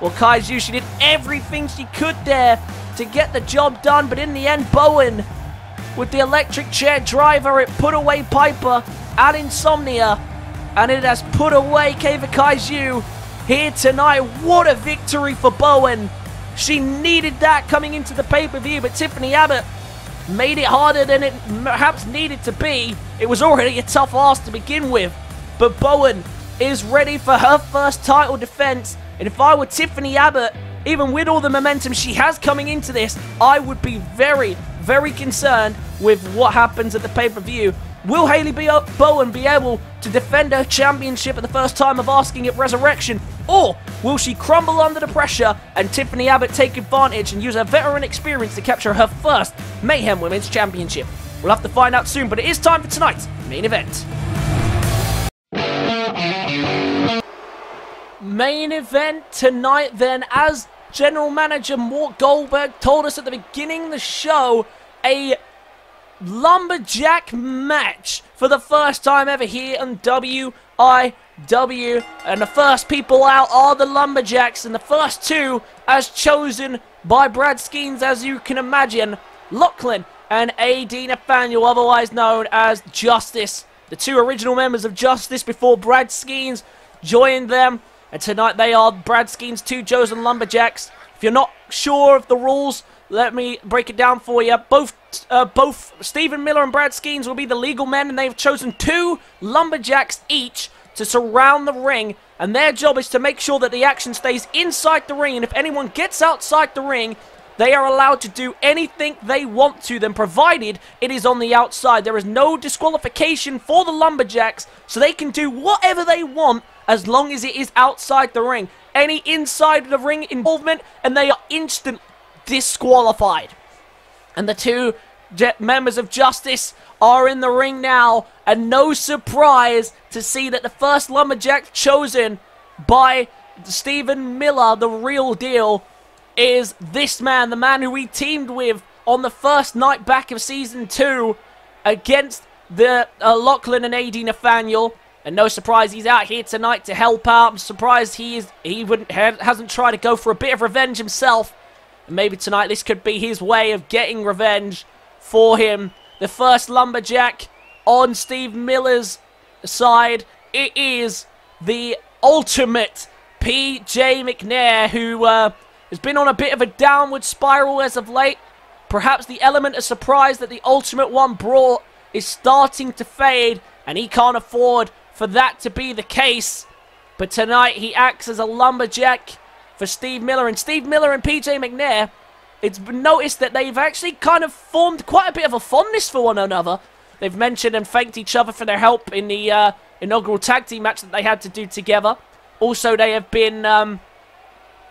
Well, Kaiju, she did everything she could there to get the job done, but in the end, Bowen, with the electric chair driver, it put away Piper and Insomnia, and it has put away Kaiju here tonight. What a victory for Bowen. She needed that coming into the pay-per-view, but Tiffany Abbott made it harder than it perhaps needed to be. It was already a tough ask to begin with, but Bowen is ready for her first title defense, and if I were Tiffany Abbott, even with all the momentum she has coming into this, I would be very, very concerned with what happens at the pay-per-view. Will Halie Bowen be able to defend her championship at the first time of asking at Resurrection? Or will she crumble under the pressure and Tiffany Abbott take advantage and use her veteran experience to capture her first Mayhem Women's Championship? We'll have to find out soon, but it is time for tonight's main event. Main event tonight then, as General Manager Mort Goldberg told us at the beginning of the show, a Lumberjack match for the first time ever here on WIW, and the first people out are the Lumberjacks, and the first two as chosen by Brad Skeens, as you can imagine, Lachlan and AD Nathaniel, otherwise known as Justice, the two original members of Justice before Brad Skeens joined them, and tonight they are Brad Skeens' two chosen Lumberjacks. If you're not sure of the rules, let me break it down for you. Both Stephen Miller and Brad Skeens will be the legal men, and they've chosen two Lumberjacks each to surround the ring, and their job is to make sure that the action stays inside the ring, and if anyone gets outside the ring, they are allowed to do anything they want to them, provided it is on the outside. There is no disqualification for the Lumberjacks, so they can do whatever they want as long as it is outside the ring. Any inside the ring involvement, and they are instantly disqualified. And the two members of Justice are in the ring now, and no surprise to see that the first Lumberjack chosen by Stephen Miller, the real deal, is this man, the man who we teamed with on the first night back of Season 2 against the Lachlan and AD Nathaniel. And no surprise, he's out here tonight to help out. I'm surprised he hasn't tried to go for a bit of revenge himself. And maybe tonight this could be his way of getting revenge for him. The first Lumberjack on Steve Miller's side, it is the ultimate PJ McNair, who has been on a bit of a downward spiral as of late. Perhaps the element of surprise that the Ultimate One brought is starting to fade, and he can't afford for that to be the case. But tonight he acts as a Lumberjack for Steve Miller, and Steve Miller and PJ McNair, it's been noticed that they've actually kind of formed quite a bit of a fondness for one another. They've mentioned and thanked each other for their help in the inaugural tag team match that they had to do together. Also, they have been,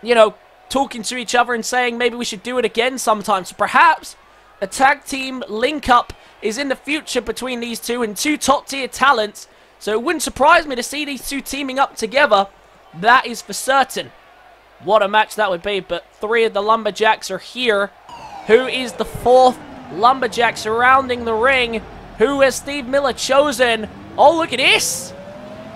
you know, talking to each other and saying maybe we should do it again sometime. So perhaps a tag team link-up is in the future between these two, and two top-tier talents. So it wouldn't surprise me to see these two teaming up together. That is for certain. what a match that would be. But 3 of the Lumberjacks are here. Who is the 4th Lumberjack surrounding the ring? Who has Steve Miller chosen? Oh, look at this.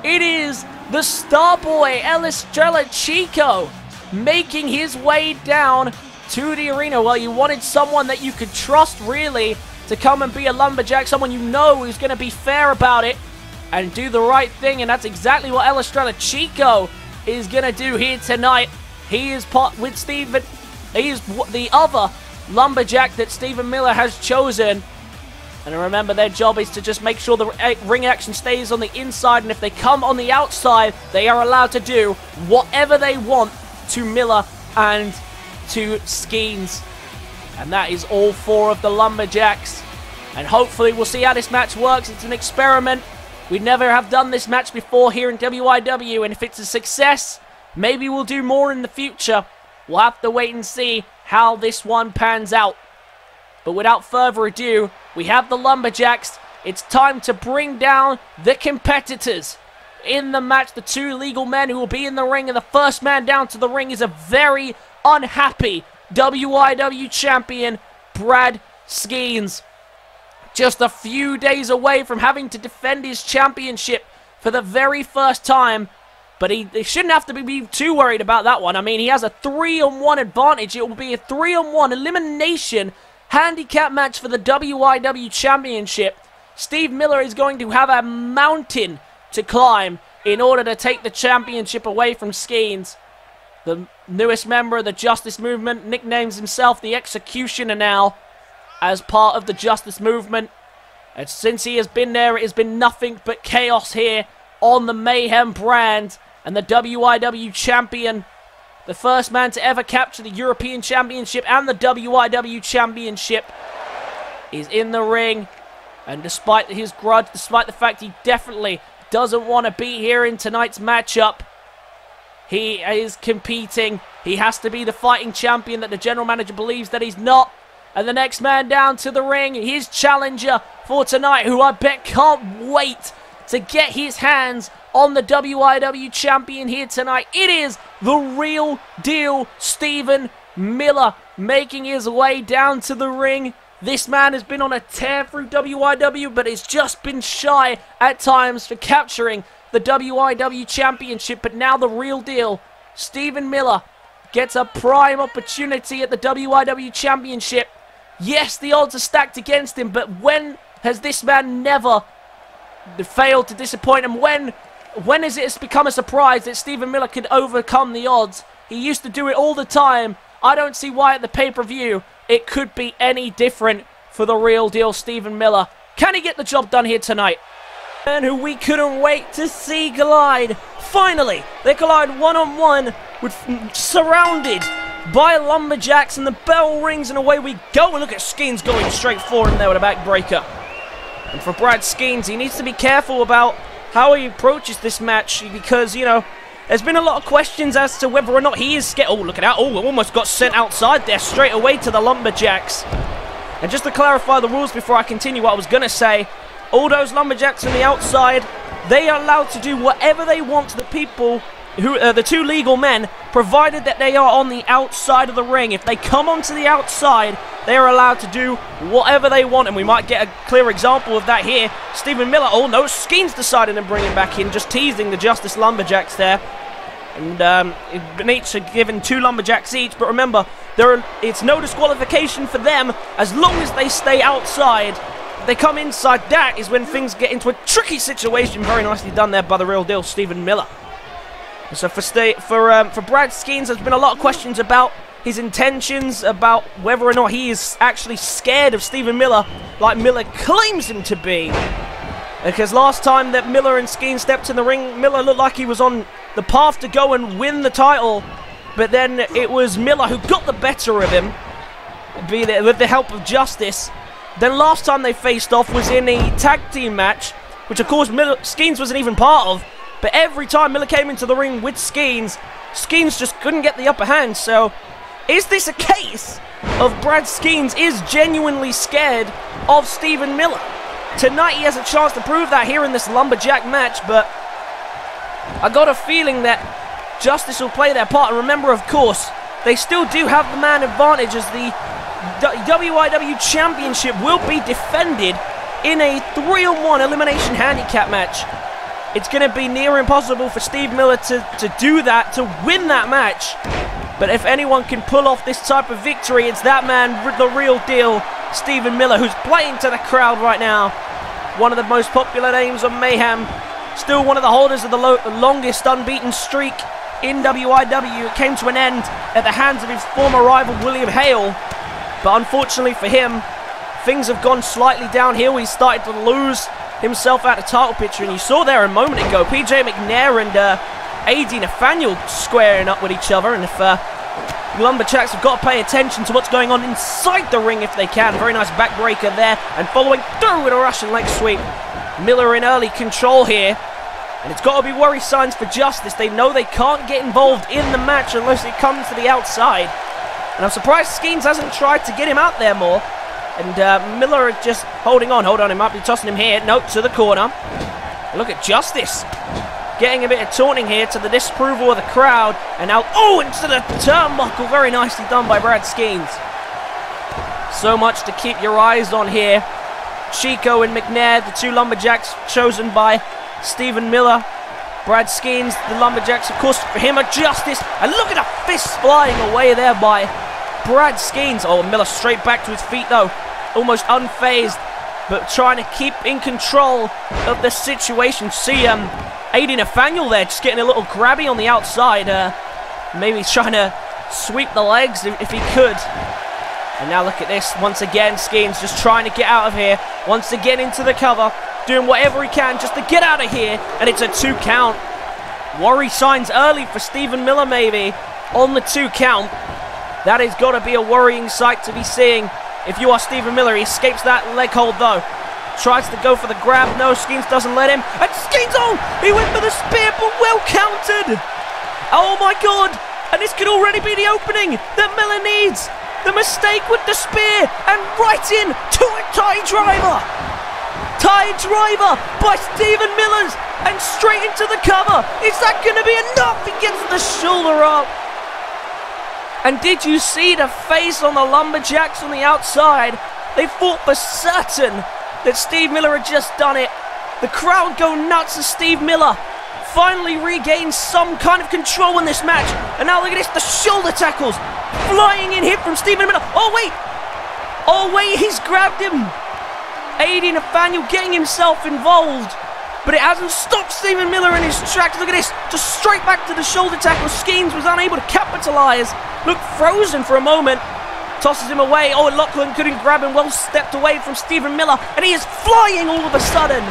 It is the star boy, El Estrella Chico, making his way down to the arena. Well, you wanted someone that you could trust, really, to come and be a Lumberjack, someone you know who's going to be fair about it and do the right thing, and that's exactly what El Estrella Chico is going to do here tonight. He is part with Steven. He is the other Lumberjack that Stephen Miller has chosen. And remember, their job is to just make sure the ring action stays on the inside, and if they come on the outside, they are allowed to do whatever they want to Miller and to Skeens. And that is all 4 of the Lumberjacks. And hopefully we'll see how this match works. It's an experiment. We never have done this match before here in WIW, and if it's a success, maybe we'll do more in the future. We'll have to wait and see how this one pans out. But without further ado, we have the Lumberjacks. It's time to bring down the competitors. In the match, the 2 legal men who will be in the ring, and the first man down to the ring is a very unhappy WIW champion, Brad Skeens. Just a few days away from having to defend his championship for the very first time. But he shouldn't have to be too worried about that one. I mean, he has a 3-on-1 advantage. It will be a 3-on-1 elimination handicap match for the WIW Championship. Steve Miller is going to have a mountain to climb in order to take the championship away from Skeens. The newest member of the Justice Movement nicknames himself the Executioner now as part of the Justice Movement. And since he has been there, it has been nothing but chaos here on the Mayhem brand. And the WIW champion, the first man to ever capture the European Championship and the WIW Championship, is in the ring. And despite his grudge, despite the fact he definitely doesn't want to be here in tonight's matchup, he is competing. He has to be the fighting champion that the general manager believes that he's not. And the next man down to the ring, his challenger for tonight, who I bet can't wait to get his hands on the WIW champion here tonight. It is the real deal, Stephen Miller, making his way down to the ring. This man has been on a tear through WIW, but has just been shy at times for capturing the WIW championship. But now the real deal, Stephen Miller, gets a prime opportunity at the WIW championship. Yes, the odds are stacked against him, but when has this man never failed to disappoint him? When has it become a surprise that Stephen Miller could overcome the odds? He used to do it all the time. I don't see why at the pay-per-view it could be any different for the real deal Stephen Miller. Can he get the job done here tonight? And who we couldn't wait to see collide. Finally, they collide one-on-one, surrounded by Lumberjacks, and the bell rings and away we go. And look at Skeens going straight for him there with a backbreaker. And for Brad Skeens, he needs to be careful about how he approaches this match, because, you know, there's been a lot of questions as to whether or not he is scared. Oh, look at that. Oh, almost got sent outside there straight away to the Lumberjacks. And just to clarify the rules before I continue what I was going to say, all those Lumberjacks on the outside, they are allowed to do whatever they want to the people who the 2 legal men, provided that they are on the outside of the ring. If they come onto the outside, they are allowed to do whatever they want, and we might get a clear example of that here. Stephen Miller, oh no, Skeens decided to bring him back in, just teasing the Justice Lumberjacks there. And each are given 2 Lumberjacks each, but remember, it's no disqualification for them as long as they stay outside. If they come inside, that is when things get into a tricky situation. Very nicely done there by the real deal Stephen Miller. So for Brad Skeens, there's been a lot of questions about his intentions, about whether or not he is actually scared of Stephen Miller, like Miller claims him to be. Because last time that Miller and Skeens stepped in the ring, Miller looked like he was on the path to go and win the title, but then it was Miller who got the better of him, with the help of Justice. Then last time they faced off was in a tag team match, which of course Skeens wasn't even part of. But every time Miller came into the ring with Skeens, Skeens just couldn't get the upper hand. So, is this a case of Brad Skeens is genuinely scared of Stephen Miller? Tonight he has a chance to prove that here in this Lumberjack match, but I got a feeling that Justice will play their part. And remember, of course, they still do have the man advantage as the WIW Championship will be defended in a 3-on-1 elimination handicap match. It's going to be near impossible for Steve Miller to do that, to win that match. But if anyone can pull off this type of victory, it's that man, the real deal, Stephen Miller, who's playing to the crowd right now. One of the most popular names on Mayhem. Still one of the holders of the longest unbeaten streak in WIW. It came to an end at the hands of his former rival, William Hale. But unfortunately for him, things have gone slightly downhill. He's started to lose himself out of title picture. And you saw there a moment ago, PJ McNair and AD Nathaniel squaring up with each other. And if Lumberjacks have got to pay attention to what's going on inside the ring if they can. Very nice backbreaker there. And following through with a Russian leg sweep. Miller in early control here. And it's got to be worry signs for Justice. They know they can't get involved in the match unless it comes to the outside. And I'm surprised Skeens hasn't tried to get him out there more. And Miller just holding on. Hold on, he might be tossing him here. Nope, to the corner. Look at Justice. Getting a bit of taunting here to the disapproval of the crowd. And now, oh, into the turnbuckle. Very nicely done by Brad Skeens. So much to keep your eyes on here. Chico and McNair, the two Lumberjacks chosen by Stephen Miller. Brad Skeens, the Lumberjacks, of course, for him, a Justice. And look at the fist flying away there by Brad Skeens. Oh, Miller straight back to his feet, though. Almost unfazed, but trying to keep in control of the situation. See, AD Nathaniel there, just getting a little grabby on the outside. Maybe he's trying to sweep the legs if he could. And now look at this. Once again, Skeens just trying to get out of here. Once again into the cover. Doing whatever he can just to get out of here. And it's a 2 count. Worry signs early for Stephen Miller maybe. On the 2 count. That has got to be a worrying sight to be seeing. If you are Stephen Miller, he escapes that leg hold though. Tries to go for the grab. No, Skeens doesn't let him. And Skeens, oh! He went for the spear, but well countered. Oh my god. And this could already be the opening that Miller needs. The mistake with the spear, and right in to a tie driver. Tie driver by Stephen Miller's, and straight into the cover. Is that going to be enough? He gets the shoulder up. And did you see the face on the Lumberjacks on the outside? They thought for certain that Steve Miller had just done it. The crowd go nuts as Steve Miller finally regains some kind of control in this match. And now look at this, the shoulder tackles flying in here from Stephen Miller. Oh wait, he's grabbed him. AD Nathaniel getting himself involved, but it hasn't stopped Stephen Miller in his tracks. Look at this, just straight back to the shoulder tackle. Skeens was unable to capitalize, looked frozen for a moment, tosses him away. Oh, and Lachlan couldn't grab him, well stepped away from Stephen Miller, and he is flying all of a sudden.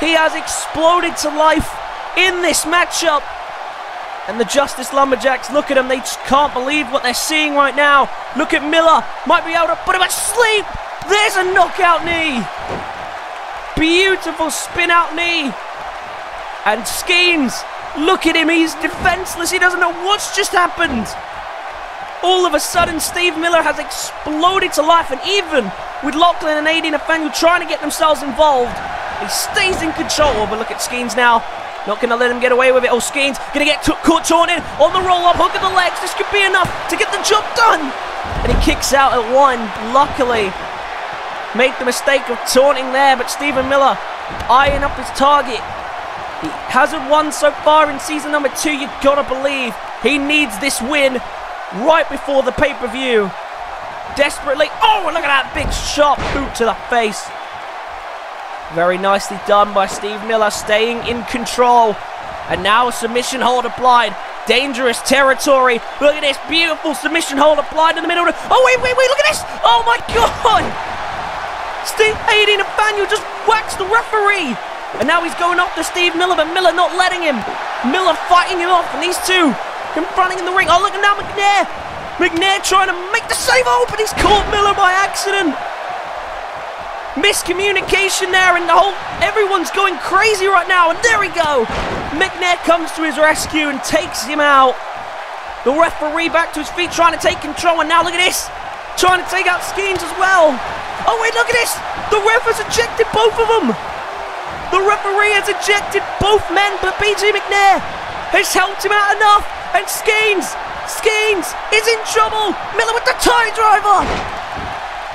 He has exploded to life in this matchup. And the Justice Lumberjacks, look at them, they just can't believe what they're seeing right now. Look at Miller, might be able to put him asleep. There's a knockout knee. Beautiful spin out knee. And Skeens, look at him, he's defenseless, he doesn't know what's just happened. All of a sudden, Steve Miller has exploded to life, and even with Lachlan and AD Nathaniel trying to get themselves involved, he stays in control. But look at Skeens now. Not going to let him get away with it. Oh, Skeens going to get caught taunting on the roll-up. Hook of the legs. This could be enough to get the job done. And he kicks out at 1. Luckily, made the mistake of taunting there. But Stephen Miller eyeing up his target. He hasn't won so far in season number 2. You've got to believe he needs this win right before the pay-per-view. Desperately. Oh, and look at that big sharp boot to the face. Very nicely done by Steve Miller, staying in control. And now a submission hold applied. Dangerous territory. Look at this, beautiful submission hold applied in the middle. Oh, wait, look at this. Oh, my God. AD Nathaniel just whacks the referee. And now he's going after Steve Miller, but Miller not letting him. Miller fighting him off, and these two confronting in the ring. Oh, look at now McNair. McNair trying to make the save. Oh, but he's caught Miller by accident. Miscommunication there, and everyone's going crazy right now, and there we go. McNair comes to his rescue and takes him out. The referee back to his feet, trying to take control, and now look at this, trying to take out Skeens as well. Oh wait, look at this, the ref has ejected both of them. The referee has ejected both men, but PJ McNair, has helped him out enough. And Skeens is in trouble. Miller with the tie driver.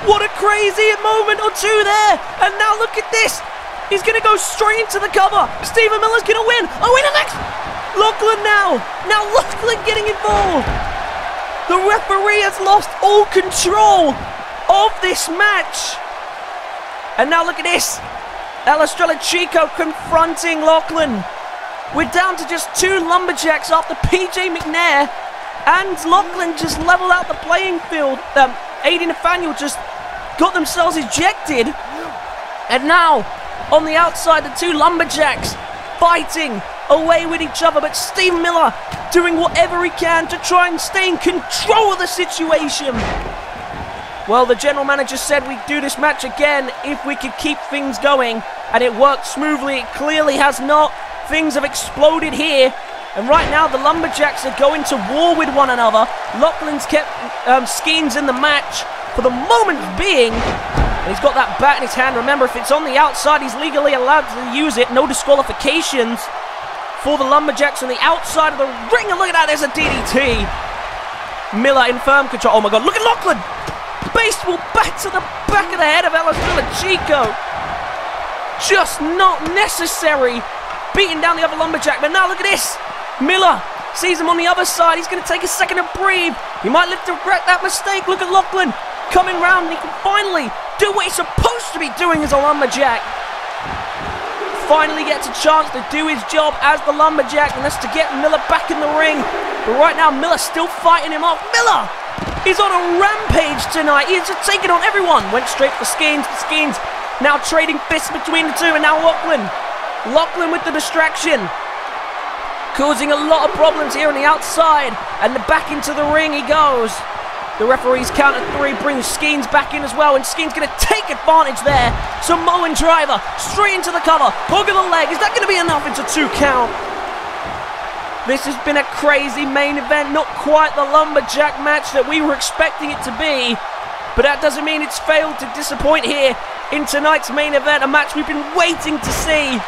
What a crazy moment or two there. And now look at this. He's going to go straight into the cover. Stephen Miller's going to win. Oh, in the next. Lachlan now. Now Lachlan getting involved. The referee has lost all control of this match. And now look at this. El Estrella Chico confronting Lachlan. We're down to just 2 Lumberjacks after PJ McNair and Lachlan just leveled out the playing field. AD Nathaniel just got themselves ejected. And now, on the outside, the 2 Lumberjacks fighting away with each other. But Steve Miller doing whatever he can to try and stay in control of the situation. Well, the general manager said we'd do this match again if we could keep things going. And it worked smoothly. It clearly has not. Things have exploded here. And right now, the Lumberjacks are going to war with one another. Lachlan's kept Skeens in the match for the moment being. And he's got that bat in his hand. Remember, if it's on the outside, he's legally allowed to use it. No disqualifications for the Lumberjacks on the outside of the ring. And look at that, there's a DDT. Miller in firm control. Oh my God, look at Lachlan. Baseball bat to the back of the head of El Estrella Chico. Just not necessary. Beating down the other Lumberjack. But now look at this. Miller sees him on the other side. He's going to take a second to breathe. He might live to regret that mistake. Look at Lachlan coming round. And he can finally do what he's supposed to be doing as a Lumberjack. Finally gets a chance to do his job as the Lumberjack. And that's to get Miller back in the ring. But right now, Miller's still fighting him off. Miller is on a rampage tonight. He's just taking on everyone. Went straight for Skeens. Skeens now trading fists between the 2. And now Lachlan. Lachlan with the distraction. Causing a lot of problems here on the outside. And back into the ring he goes. The referee's count at 3 brings Skeens back in as well. And Skeens going to take advantage there. Samoan driver straight into the cover. Hog of the leg. Is that going to be enough? It's a 2 count. This has been a crazy main event. Not quite the Lumberjack match that we were expecting it to be. But that doesn't mean it's failed to disappoint here in tonight's main event. A match we've been waiting to see.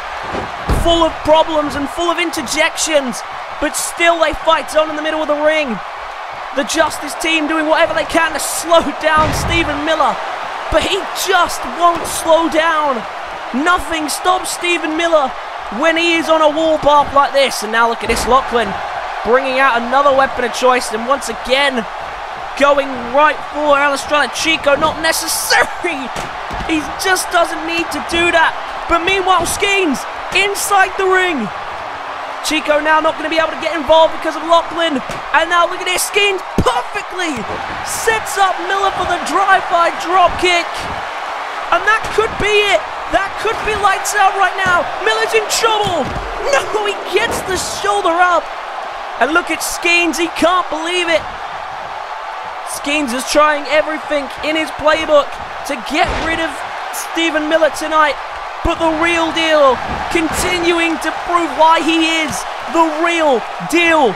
Full of problems and full of interjections, but still they fight on in the middle of the ring. The Justice team doing whatever they can to slow down Stephen Miller, but he just won't slow down. Nothing stops Stephen Miller when he is on a wall path like this. And now look at this, Lachlan bringing out another weapon of choice, and once again going right for El Estrella Chico. Not necessary. He just doesn't need to do that. But meanwhile, Skeens inside the ring. Chico now not going to be able to get involved because of Lachlan. And now look at this. Skeens perfectly sets up Miller for the drive-by drop kick. And that could be it. That could be lights out right now. Miller's in trouble. No, he gets the shoulder up. And look at Skeens. He can't believe it. Skeens is trying everything in his playbook to get rid of Stephen Miller tonight. But the real deal, continuing to prove why he is the real deal.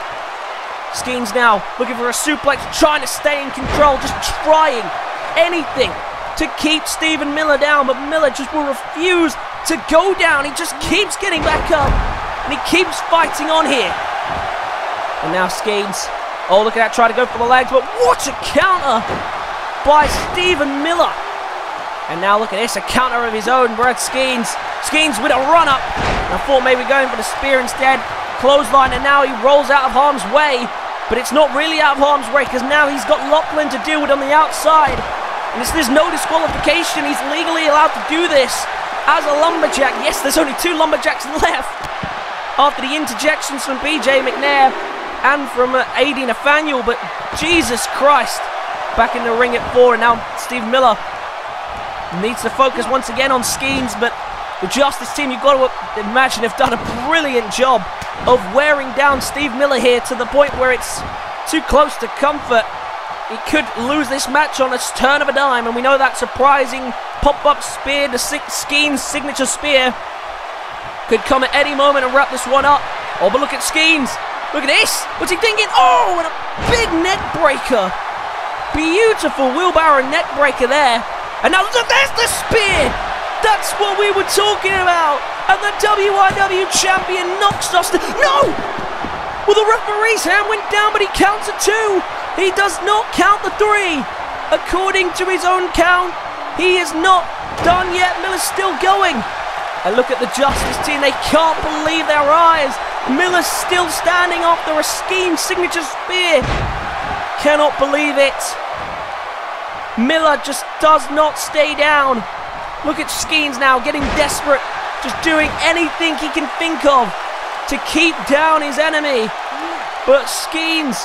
Skeens now looking for a suplex, trying to stay in control, just trying anything to keep Stephen Miller down. But Miller just will refuse to go down. He just keeps getting back up, and he keeps fighting on here. And now Skeens, oh look at that, try to go for the legs, but what a counter by Stephen Miller. And now look at this, a counter of his own, Brad Skeens. Skeens with a run-up. I thought maybe going for the spear instead. Clothesline, and now he rolls out of harm's way. But it's not really out of harm's way, because now he's got Lachlan to deal with on the outside. And there's no disqualification. He's legally allowed to do this as a Lumberjack. Yes, there's only 2 Lumberjacks left after the interjections from PJ McNair and from AD Nathaniel. But Jesus Christ, back in the ring at 4, and now Steve Miller needs to focus once again on Skeens. But the Justice team, you've got to imagine, have done a brilliant job of wearing down Steve Miller here to the point where it's too close to comfort. He could lose this match on a turn of a dime, and we know that surprising pop-up spear, the Skeens signature spear, could come at any moment and wrap this one up. Oh, but look at Skeens. Look at this. What's he thinking? Oh, and a big neck breaker. Beautiful wheelbarrow neck breaker there. And now look, there's the spear! That's what we were talking about! And the WIW champion knocks us... No! Well, the referee's hand went down, but he counts a 2. He does not count the 3. According to his own count, he is not done yet. Miller's still going. And look at the Justice team. They can't believe their eyes. Miller's still standing after a Skeens signature spear. Cannot believe it. Miller just does not stay down. Look at Skeens now getting desperate. Just doing anything he can think of to keep down his enemy. But Skeens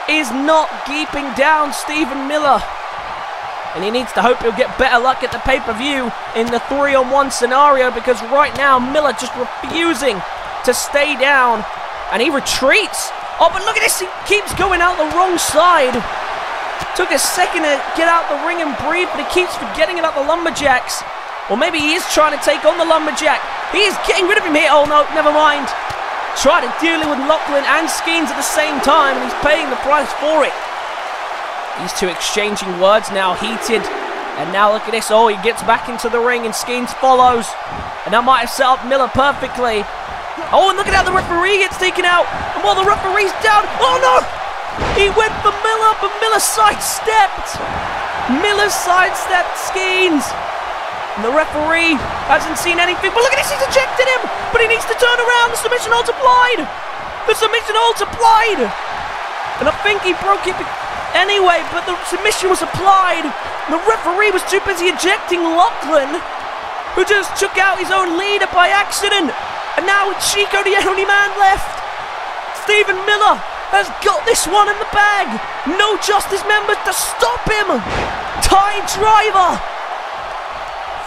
is not keeping down Stephen Miller. And he needs to hope he'll get better luck at the pay-per-view in the 3-on-1 scenario, because right now Miller just refusing to stay down. And he retreats. Oh, but look at this. He keeps going out the wrong side. Took a second to get out the ring and breathe, but he keeps forgetting about the Lumberjacks. Or maybe he is trying to take on the Lumberjack. He is getting rid of him here. Oh, no, never mind. Try to deal with Lachlan and Skeens at the same time, and he's paying the price for it. These two exchanging words now, heated. And now look at this. Oh, he gets back into the ring and Skeens follows. And that might have set up Miller perfectly. Oh, and look at how the referee gets taken out. And while the referee's down, oh no! He went for Miller, but Miller sidestepped. Miller sidestepped Skeens. And the referee hasn't seen anything. But look at this, he's ejected him. But he needs to turn around. The submission holds applied. The submission holds applied. And I think he broke it anyway, but the submission was applied. The referee was too busy ejecting Lachlan, who just took out his own leader by accident. And now it's Chico, the only man left. Stephen Miller has got this one in the bag. No Justice members to stop him. Tie driver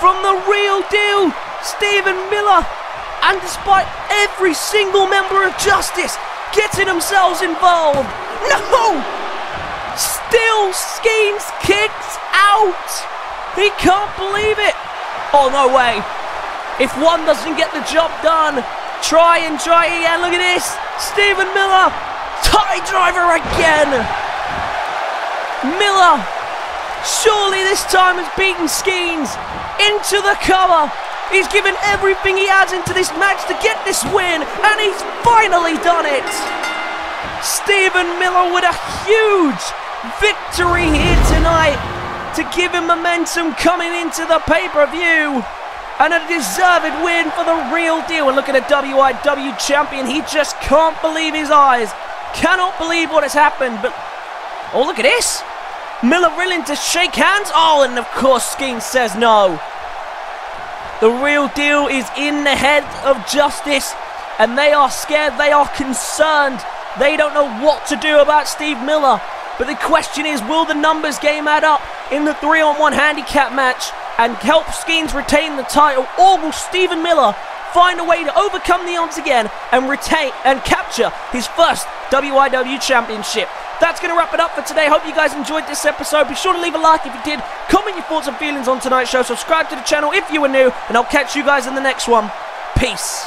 from the Real Deal, Stephen Miller. And despite every single member of Justice getting themselves involved, no! Still Skeens kicks out. He can't believe it. Oh, no way. If one doesn't get the job done, try again. Look at this. Stephen Miller, tie driver again. Miller, surely this time has beaten Skeens into the cover. He's given everything he has into this match to get this win, and he's finally done it. Stephen Miller with a huge victory here tonight to give him momentum coming into the pay-per-view. And a deserved win for the Real Deal. And look at the WIW champion. He just can't believe his eyes. Cannot believe what has happened. But, oh, look at this. Miller willing to shake hands. Oh, and of course Skeens says no. The Real Deal is in the head of Justice. And they are scared. They are concerned. They don't know what to do about Steve Miller. But the question is, will the numbers game add up in the 3-on-1 handicap match and help Skeens retain the title, or will Stephen Miller find a way to overcome the odds again and retain and capture his first WIW championship? That's going to wrap it up for today. Hope you guys enjoyed this episode. Be sure to leave a like if you did. Comment your thoughts and feelings on tonight's show. Subscribe to the channel if you are new, and I'll catch you guys in the next one. Peace.